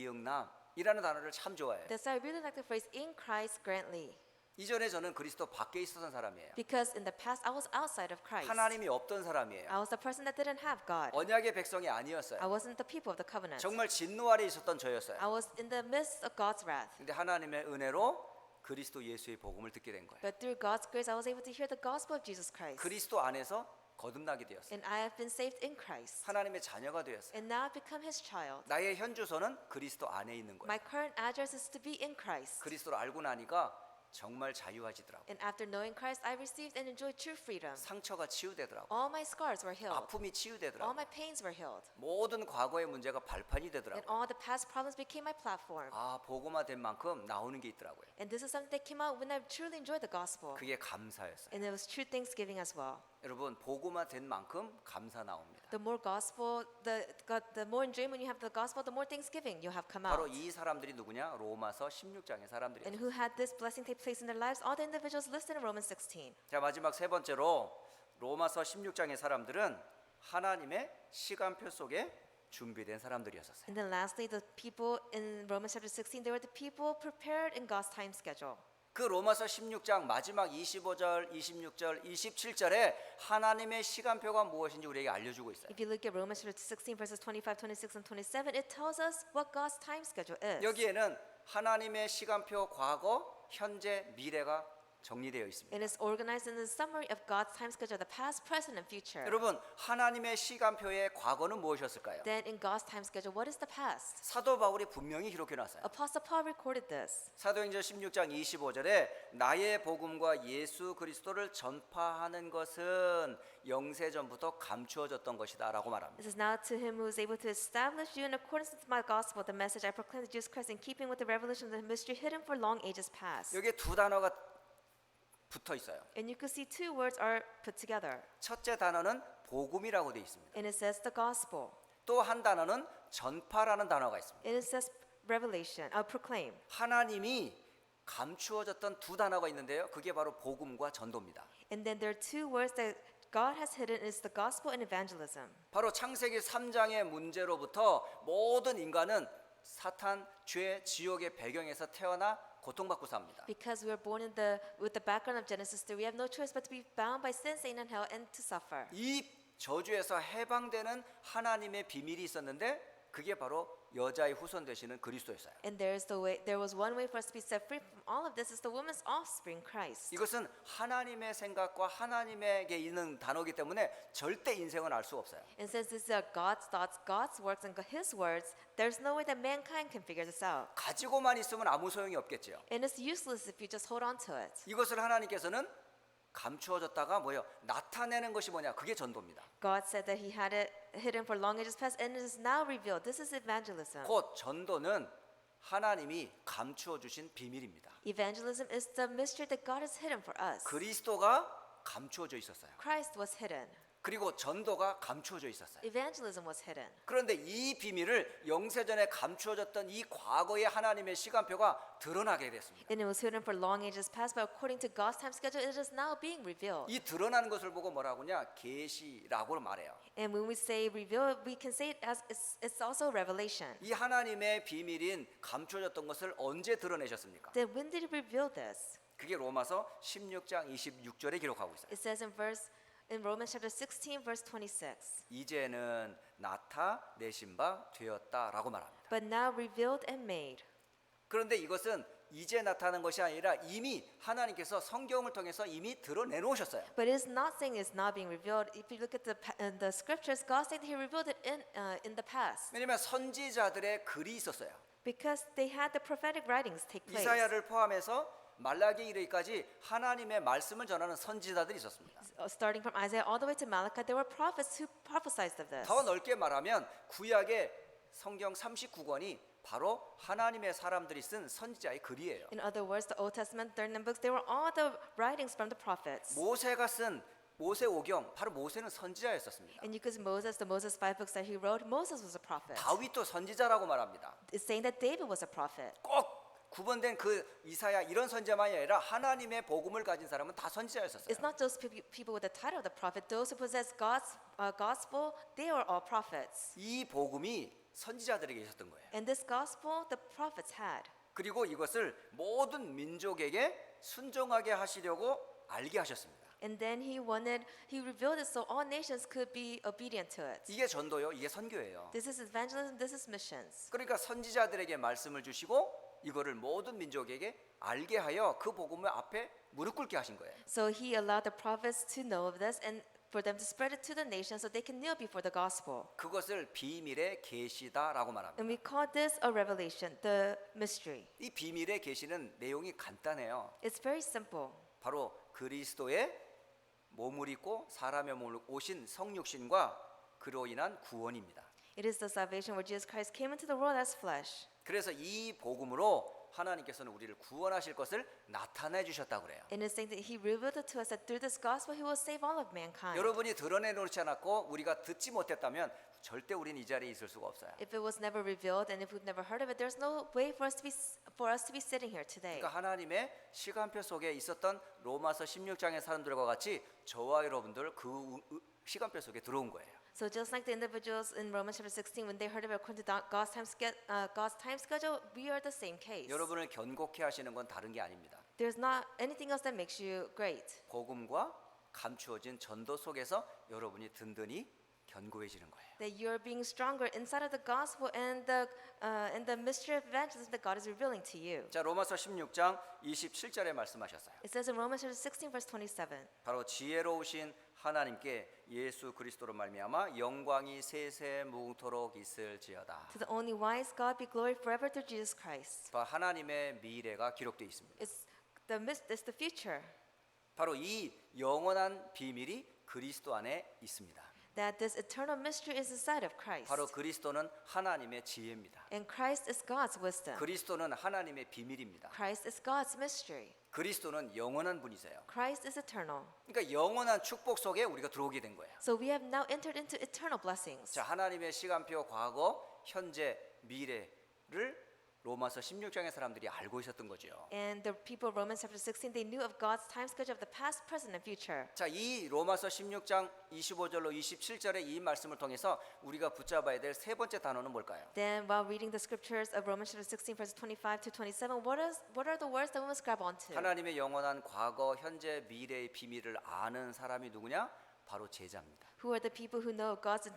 이응남이라는 단어를 참 좋아해요. That's why I really like the phrase in Christ Grantley. 이전에 저는 그리스도 밖에 있었던 사람이에요. Because in the past I was outside of Christ. 하나님이 없던 사람이에요. I was the person that didn't have God. 언약의 백성이 I 아니었어요. wasn't the people of the covenant. 정말 진노 아래 있었던 저였어요. I was in the midst of God's wrath. 근데 하나님의 은혜로 그리스도 예수의 복음을 듣게 된 거예요. But through God's grace, I was able to hear the gospel of Jesus Christ. 그리스도 안에서 거듭나게 되었어요. And I have been saved in Christ. 하나님의 자녀가 되었어요. And now I've become His child. 나의 현 주소는 그리스도 안에 있는 거예요. My current address is to be in Christ. 그리스도를 알고 나니까 정말 자유해지더라고요. And after knowing Christ, I received and enjoyed true freedom. 상처가 치유되더라고요. All my scars were healed. 아픔이 All 치유되더라고요. my pains were healed. 모든 과거의 문제가 발판이 And 되더라고요. all the past problems became my platform. 아, 복음화된 만큼 나오는 게 있더라고요. And this is something that came out when I truly enjoyed the gospel. 그게 감사였어요. And it was true thanksgiving as well. 여러분, 복음화된 만큼 감사 나옵니다. The more gospel, the more enjoyment you have the gospel, the more thanksgiving you have come 바로 out. 이 사람들이 누구냐? 로마서 16장의 And 사람들이에요. who had this blessing take place in their lives? All the individuals listed in Romans 16. 자, 마지막 세 번째로 로마서 16장의 사람들은 하나님의 시간표 속에 준비된 사람들이었어요. And then lastly, the people in Romans chapter 16, they were the people prepared in God's time schedule. 그 로마서 16장 마지막 25절, 26절, 27절에 하나님의 시간표가 무엇인지 우리에게 알려주고 있어요. If you look at Romans chapter 16 verses 25, 26, and 27, it tells us what God's time schedule is. 여기에는 하나님의 시간표 과거, 현재, 미래가 정리되어 있습니다. It is organized in the summary of God's time schedule, the past, present, and future. 여러분, 하나님의 시간표의 과거는 무엇이었을까요? Then in God's time schedule, what is the past? 사도 바울이 분명히 기록해 놨어요. Apostle Paul recorded this. 사도행전 16장 25절에 나의 복음과 예수 그리스도를 전파하는 것은 영세전부터 감추어졌던 것이다라고 말합니다. This is now to him who is able to establish you in accordance with my gospel, the message I proclaim to Jesus Christ in keeping with the revelation of the mystery hidden for long ages past. 여기에 두 단어가 붙어 있어요. And you can see two words are put together. 첫째 단어는 복음이라고 되어 있습니다. And it says the gospel. 또 한 단어는 전파라는 단어가 있습니다. And it says revelation, proclaim. 하나님이 감추어졌던 두 단어가 있는데요. 그게 바로 복음과 전도입니다. And then there are two words that God has hidden is the gospel and evangelism. 바로 창세기 3장의 문제로부터 모든 인간은 사탄, 죄, 지옥의 배경에서 태어나 고통받고 삽니다. Because we are born with the background of Genesis 3, we have no choice but to be bound by sin, Satan, and hell, and to suffer. 이 저주에서 해방되는 하나님의 비밀이 있었는데 그게 바로 여자의 후손 되시는 그리스도였어요. And there was one way for us to be set free from all of this is the woman's offspring, Christ. 이것은 하나님의 생각과 하나님에게 있는 단어이기 때문에 절대 인생은 알 수 없어요. And since this is God's thoughts, God's works, and His words, there's no way that mankind can figure this out. 가지고만 있으면 아무 소용이 없겠지요. And it's useless if you just hold on to it. 이것을 하나님께서는 감추어졌다가 뭐요? 나타내는 것이 뭐냐? 그게 전도입니다. God said that He had it hidden for long ages past, and it is now revealed. This is evangelism. 곧 전도는 하나님이 감추어 주신 비밀입니다. Evangelism is the mystery that God has hidden for us. 그리스도가 감추어져 있었어요. Christ was hidden. 그리고 전도가 감추어져 있었어요. Evangelism was hidden. 그런데 이 비밀을 영세전에 감추어졌던 이 과거의 하나님의 시간표가 드러나게 됐습니다. And it was hidden for long ages past, but according to God's time schedule, it is now being revealed. 이 드러나는 것을 보고 뭐라고 하냐? 계시라고 말해요. And when we say reveal, we can say it as it's also revelation. 이 하나님의 비밀인 감추어졌던 것을 언제 드러내셨습니까? Then when did He reveal this? 그게 로마서 16장 26절에 기록하고 있어요. It says in Romans chapter 16, verse 26. 이제는 나타내신 바 되었다라고 말합니다. But now revealed and made. 그런데 이것은 이제 나타나는 것이 아니라 이미 하나님께서 성경을 통해서 이미 드러내 놓으셨어요. But it is not saying it's not being revealed. If you look at the scriptures, God said that He revealed it in the past. 왜냐하면 선지자들의 글이 있었어요. Because they had the prophetic writings take place. 이사야를 포함해서 말라기 이르기까지 하나님의 말씀을 전하는 선지자들이 있었습니다. Starting from Isaiah all the way to Malachi, there were prophets who prophesied of this. 더 넓게 말하면 구약의 성경 39권이 바로 하나님의 사람들이 쓴 선지자의 글이에요. In other words, the Old Testament, 39 books, they were all the writings from the prophets. 모세가 쓴 모세오경, 바로 모세는 선지자였었습니다. And you could Moses, the Moses 5 books that he wrote, Moses was a prophet. 다윗도 선지자라고 말합니다. It's saying that David was a prophet. 꼭 구분된 그 이사야 이런 선지자만이 아니라 하나님의 복음을 가진 사람은 다 선지자였었어요. It's not just people with the title of the prophet. Those who possess God's gospel, they are all prophets. 이 복음이 선지자들에게 있었던 거예요. And this gospel, the prophets had. 그리고 이것을 모든 민족에게 순종하게 하시려고 알게 하셨습니다. And then he revealed it so all nations could be obedient to it. 이게 전도요, 이게 선교예요. This is evangelism, this is missions. 그러니까 선지자들에게 말씀을 주시고 이거를 모든 민족에게 알게 하여 그 복음을 앞에 무릎 꿇게 하신 거예요. So he allowed the prophets to know of this and for them to spread it to the nations so they can kneel before the gospel. 그것을 비밀의 계시다라고 말합니다. And we call this a revelation, the mystery. 이 비밀의 계시는 내용이 간단해요. It's very simple. 바로 그리스도의 몸을 입고 사람의 몸을 오신 성육신과 그로 인한 구원입니다. It is the salvation where Jesus Christ came into the world as flesh. 그래서 이 복음으로 하나님께서는 우리를 구원하실 것을 나타내 주셨다고 그래요. And it's saying that He revealed it to us that through this gospel He will save all of mankind. 여러분이 드러내 놓지 않았고 우리가 듣지 못했다면 절대 우리는 이 자리에 있을 수가 없어요. If it was never revealed and if we've never heard of it, there's no way for us to be sitting here today. 그러니까 하나님의 시간표 속에 있었던 로마서 16장의 사람들과 같이 저와 여러분들 그 시간표 속에 들어온 거예요. So just like the individuals in Romans chapter 16, when they heard of it according to God's time schedule, we are the same case. 여러분을 견고케 하시는 건 다른 게 아닙니다. There's not anything else that makes you great. 복음과 감추어진 전도 속에서 여러분이 든든히 견고해지는 거예요. That you're being stronger inside of the gospel and the mystery of evangelism that God is revealing to you. 자, 로마서 16장 27절에 말씀하셨어요. It says in Romans chapter 16 verse 27. 바로 지혜로우신 하나님께 예수 그리스도로 말미암아 영광이 세세 무궁토록 있을지어다. To the only wise God be glory forever through Jesus Christ. 바로 하나님의 미래가 기록되어 있습니다. It's the future. 바로 이 영원한 비밀이 그리스도 안에 있습니다. That this eternal mystery is inside of Christ. 바로 그리스도는 하나님의 지혜입니다. And Christ is God's wisdom. 그리스도는 하나님의 비밀입니다. Christ is God's mystery. 그리스도는 영원한 분이세요. Christ is eternal. 그러니까 영원한 축복 속에 우리가 들어오게 된 거예요. So we have now entered into eternal blessings. 자, 하나님의 시간표 과거, 현재, 미래를 로마서 16장의 사람들이 알고 있었던 거죠. And the people of Romans chapter 16, they knew of God's time schedule of the past, present, and future. 자, 이 로마서 16장 25절로 27절의 이 말씀을 통해서 우리가 붙잡아야 될 세 번째 단어는 뭘까요? Then, while reading the scriptures of Romans chapter 16, verses 25 to 27, what are the words that we must grab onto? 하나님의 영원한 과거, 현재, 미래의 비밀을 아는 사람이 누구냐? 바로 제자입니다. Who are the people who know God's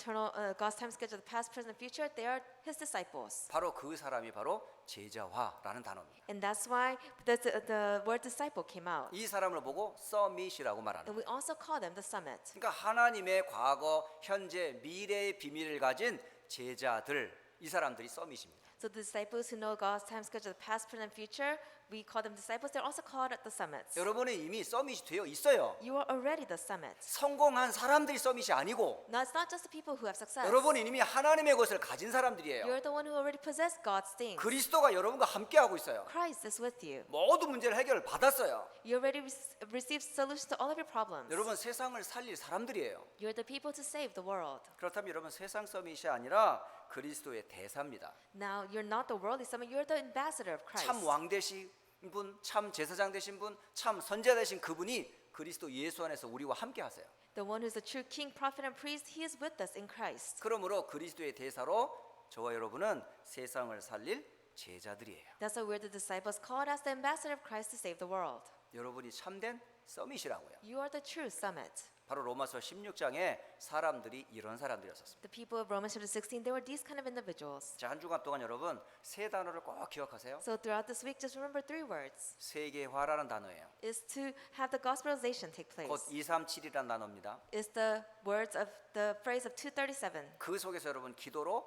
God's time schedule of the past, present, and future? They are His disciples. 바로 그 사람이 바로 제자화라는 단어입니다. And that's why the word disciple came out. 이 사람을 보고 서밋이라고 말하는 And we also call them the summit. 그러니까 하나님의 과거, 현재, 미래의 비밀을 가진 제자들, 이 사람들이 서밋입니다. So the disciples who know God's time schedule of the past, present, and future, we call them disciples. They're also called the summits. 여러분은 이미 서밋이 되어 있어요. You are already the summits. 성공한 사람들이 서밋이 아니고 Now, it's not just the people who have success. 여러분은 이미 하나님의 것을 가진 사람들이에요. You're the one who already possess God's things. 그리스도가 여러분과 함께 하고 있어요. Christ is with you. 모든 문제를 해결을 받았어요. You already received solutions to all of your problems. 여러분 세상을 살릴 사람들이에요. You're the people to save the world. 그렇다면 여러분 세상 서밋이 아니라 그리스도의 대사입니다. Now, you're not the worldly summit. You're the ambassador of Christ. 참 왕 되신 분, 참 제사장 되신 분, 참 선지자 되신 그분이 그리스도 예수 안에서 우리와 함께 하세요. The one who's the true king, prophet, and priest, he is with us in Christ. 그러므로 그리스도의 대사로 저와 여러분은 세상을 살릴 제자들이에요. That's why we're the disciples called as the ambassador of Christ to save the world. 여러분이 참된 서밋이라고요. You are the true summit. 바로 로마서 16장에 사람들이 이런 사람들이었습니다. The people of Romans chapter 16, they were these kind of individuals. 자, 한 주간 동안 여러분 세 단어를 꼭 기억하세요. So throughout this week, just remember three words. 세계화라는 단어예요. Is to have the gospelization take place. 곧 237이라는 단어입니다. Is the words of the phrase of 237. 그 속에서 여러분 기도로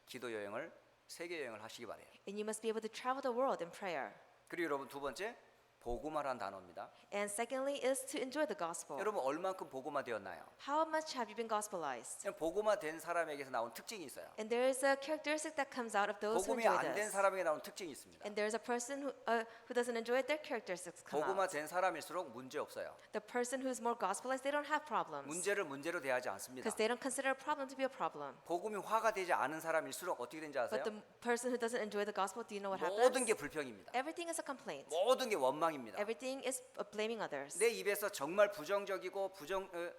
기도 여행을 세계 여행을 하시기 바래요. And you must be able to travel the world in prayer. 그리고 여러분 두 번째 복음화라는 단어입니다. And secondly is to enjoy the gospel. 여러분 얼만큼 복음화 되었나요? How much have you been gospelized? 복음화 된 사람에게서 나온 특징이 있어요. And there is a characteristic that comes out of those who 복음이 enjoy 안 된 this. 사람에게 나온 특징이 있습니다. And there is a person who doesn't enjoy it, their characteristics come 복음화 out. 된 사람일수록 문제 없어요. The person who is more gospelized, they don't have problems. 문제를 문제로 대하지 않습니다. Because they don't consider a problem to be a problem. 복음이 화가 되지 않은 사람일수록 어떻게 되는지 아세요? But the person who doesn't enjoy the gospel, do you know what 모든 happens? 게 불평입니다. Everything is a complaint. 모든 게 원망입니다. Everything is blaming others. 내 입에서 정말 부정적이고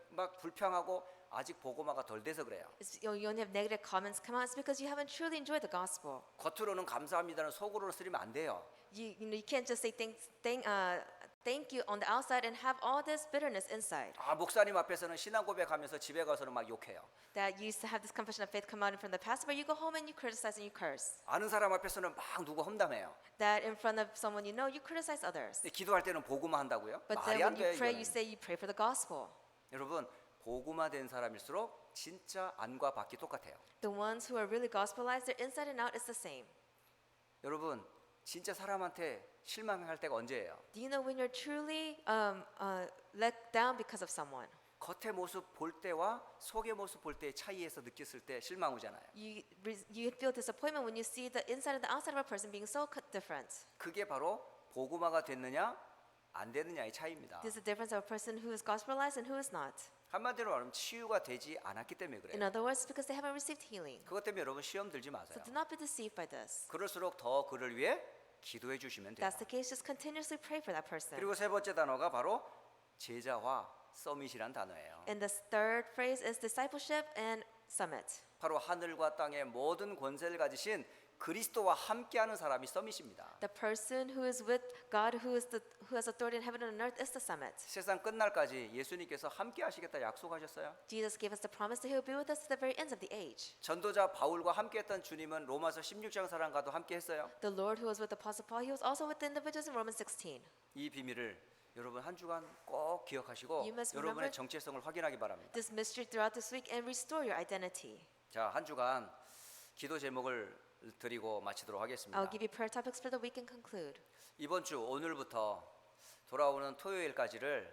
막 불평하고 아직 복음화가 덜 돼서 그래요. You only have negative comments come out. It's because you haven't truly enjoyed the gospel. 겉으로는 감사합니다는 속으로 쓰리면 안 돼요. You can't just say thank you on the outside and have all this bitterness inside. 아, 목사님 앞에서는 신앙 고백하면서 집에 가서는 막 욕해요. That you used to have this confession of faith come out in front of the pastor, but you go home and you criticize and you curse. 아는 사람 앞에서는 막 누구 험담해요. That in front of someone you know, you criticize others. 근데 기도할 때는 복음화 한다고요? But 말이 then 안 when 돼요. you pray, 이거는. you say you pray for the gospel. 여러분 복음화 된 사람일수록 진짜 안과 밖이 똑같아요. The ones who are really gospelized, their inside and out is the same. 여러분 진짜 사람한테 실망할 때가 언제예요? Do you know when you're truly let down because of someone? 겉의 모습 볼 때와 속의 모습 볼 때의 차이에서 느꼈을 때 실망 오잖아요. You feel disappointment when you see the inside and the outside of a person being so different. 그게 바로 복음화가 됐느냐 안 됐느냐의 차이입니다. There's a difference of a person who is gospelized and who is not. 한마디로 말하면 치유가 되지 않았기 때문에 In 그래요. other words, because they haven't received healing. 그것 때문에 여러분 시험 들지 So 마세요. do not be deceived by this. 그럴수록 더 그를 위해 기도해 주시면 돼요. That's the case. Just continuously pray for that person. 그리고 세 번째 단어가 바로 제자화 서밋이란 단어예요. And the third phrase is discipleship and summit. 바로 하늘과 땅의 모든 권세를 가지신 그리스도와 함께하는 사람이 서밋입니다. The person who is with God, who has authority in heaven and on earth, is the summit. 세상 끝날까지 예수님께서 함께하시겠다 약속하셨어요. Jesus gave us the promise that He will be with us to the very ends of the age. 전도자 바울과 함께했던 주님은 로마서 16장 사람과도 함께했어요. The Lord who was with Apostle Paul, He was also with the individuals in Romans 16. 이 비밀을 여러분 한 주간 꼭 기억하시고 You must 여러분의 remember- 정체성을 확인하기 바랍니다. This mystery throughout this week and restore your identity. 자, 한 주간 기도 제목을 드리고 마치도록 하겠습니다. I'll give you prayer topics for the week and conclude. 이번 주 오늘부터 돌아오는 토요일까지를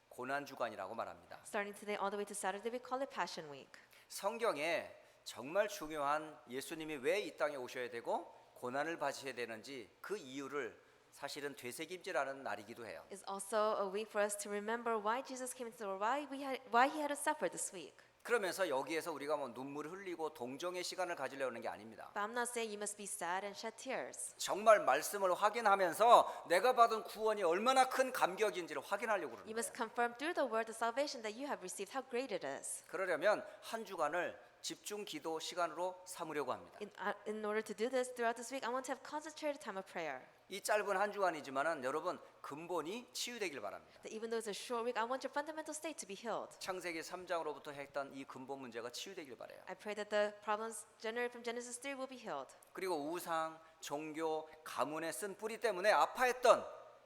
고난 주간이라고 말합니다. Starting today all the way to Saturday, we call it Passion Week. 성경에 정말 중요한 예수님이 왜 이 땅에 오셔야 되고 고난을 받으셔야 되는지 그 이유를 사실은 되새김질하는 날이기도 해요. It's also a week for us to remember why Jesus came into the world, why He had to suffer this week. 그러면서 여기에서 우리가 뭐 눈물을 흘리고 동정의 시간을 가지려고 하는 게 아닙니다. But I'm not saying you must be sad and shed tears. 정말 말씀을 확인하면서 내가 받은 구원이 얼마나 큰 감격인지를 확인하려고 그러는 You 거예요. must confirm through the word the salvation that you have received, how great it is. 그러려면 한 주간을 집중 기도 시간으로 삼으려고 합니다. In order to do this, throughout this week, I want to have concentrated time of prayer. 이 짧은 한 주간이지만은 여러분 근본이 치유되길 바랍니다. That even though it's a short week, I want your fundamental state to be healed. 창세기 3장으로부터 했던 이 근본 문제가 치유되길 바래요. I pray that the problems generated from Genesis 3 will be healed. 그리고 우상, 종교, 가문에 쓴 뿌리 때문에 아파했던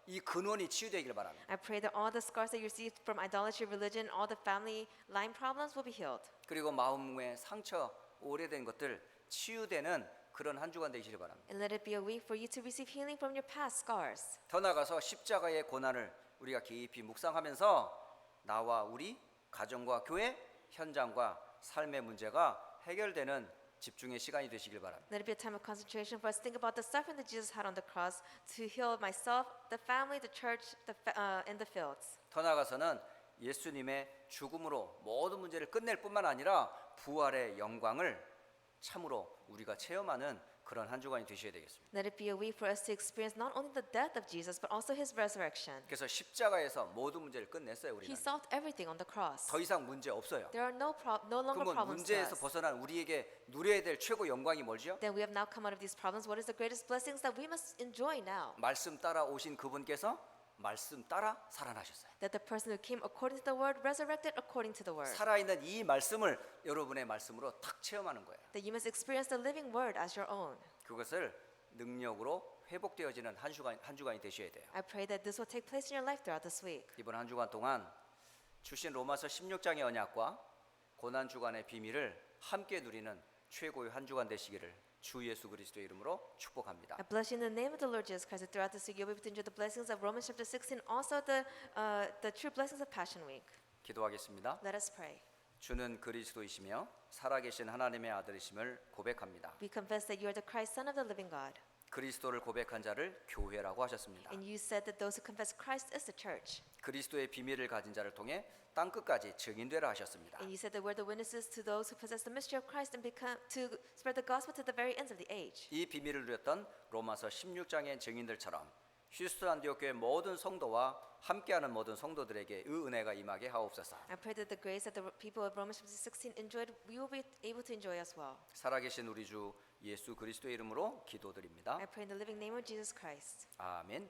이 근원이 치유되길 바랍니다. I pray that all the scars that you received from idolatry, religion, all the family line problems will be healed. 그리고 마음의 상처, 오래된 것들 치유되는 그런 한 주간 되시길 바랍니다. And let it be a week for you to receive healing from your past scars. 더 나아가서 십자가의 고난을 우리가 깊이 묵상하면서 나와 우리 가정과 교회, 현장과 삶의 문제가 해결되는 집중의 시간이 되시길 바랍니다. Let it be a time of concentration for us to think about the suffering that Jesus had on the cross to heal myself, the family, the church, and the fields. 더 나아가서는 예수님의 죽음으로 모든 문제를 끝낼 뿐만 아니라 부활의 영광을 참으로 우리가 체험하는 그런 한 주간이 되셔야 되겠습니다. Let it be a week for us to experience not only the death of Jesus, but also His resurrection. 그래서 십자가에서 모든 문제를 끝냈어요. He 우리는 solved everything on the cross. 더 이상 문제 없어요. There are no longer 그러면 problems to 문제에서 us. 벗어난 우리에게 누려야 될 최고 영광이 뭐죠? Then we have now come out of these problems. What is the greatest blessings that we must enjoy now? 말씀 따라 오신 그분께서 말씀 따라 살아나셨어요. That the person who came according to the word resurrected according to the word. 살아있는 이 말씀을 여러분의 말씀으로 탁 체험하는 거예요. That you must experience the living word as your own. 그것을 능력으로 회복되어지는 한 주간이 되셔야 돼요. I pray that this will take place in your life throughout this week. 이번 한 주간 동안 주신 로마서 16장의 언약과 고난 주간의 비밀을 함께 누리는 최고의 한 주간 되시기를 주 예수 그리스도의 이름으로 축복합니다. I bless you in the name of the Lord Jesus Christ. That throughout this week you'll be able to enjoy the blessings of Romans chapter 16, also the true blessings of Passion Week. 기도하겠습니다. Let us pray. 주는 그리스도이시며 살아계신 하나님의 아들이심을 고백합니다. We confess that you are the Christ, Son of the living God. 그리스도를 고백한 자를 교회라고 하셨습니다. And you said that those who confess Christ is the church. 그리스도의 비밀을 가진 자를 통해 땅 끝까지 증인되라 하셨습니다. And you said that we're the witnesses to those who possess the mystery of Christ and become to spread the gospel to the very ends of the age. 이 비밀을 누렸던 로마서 16장의 증인들처럼 휴스턴 안디옥 교회 모든 성도와 함께하는 모든 성도들에게 이 은혜가 임하게 하옵소서. I pray that the grace that the people of Romans chapter 16 enjoyed, we will be able to enjoy as well. 살아계신 우리 주 예수 그리스도의 이름으로 기도드립니다. I pray in the living name of Jesus Christ. 아멘.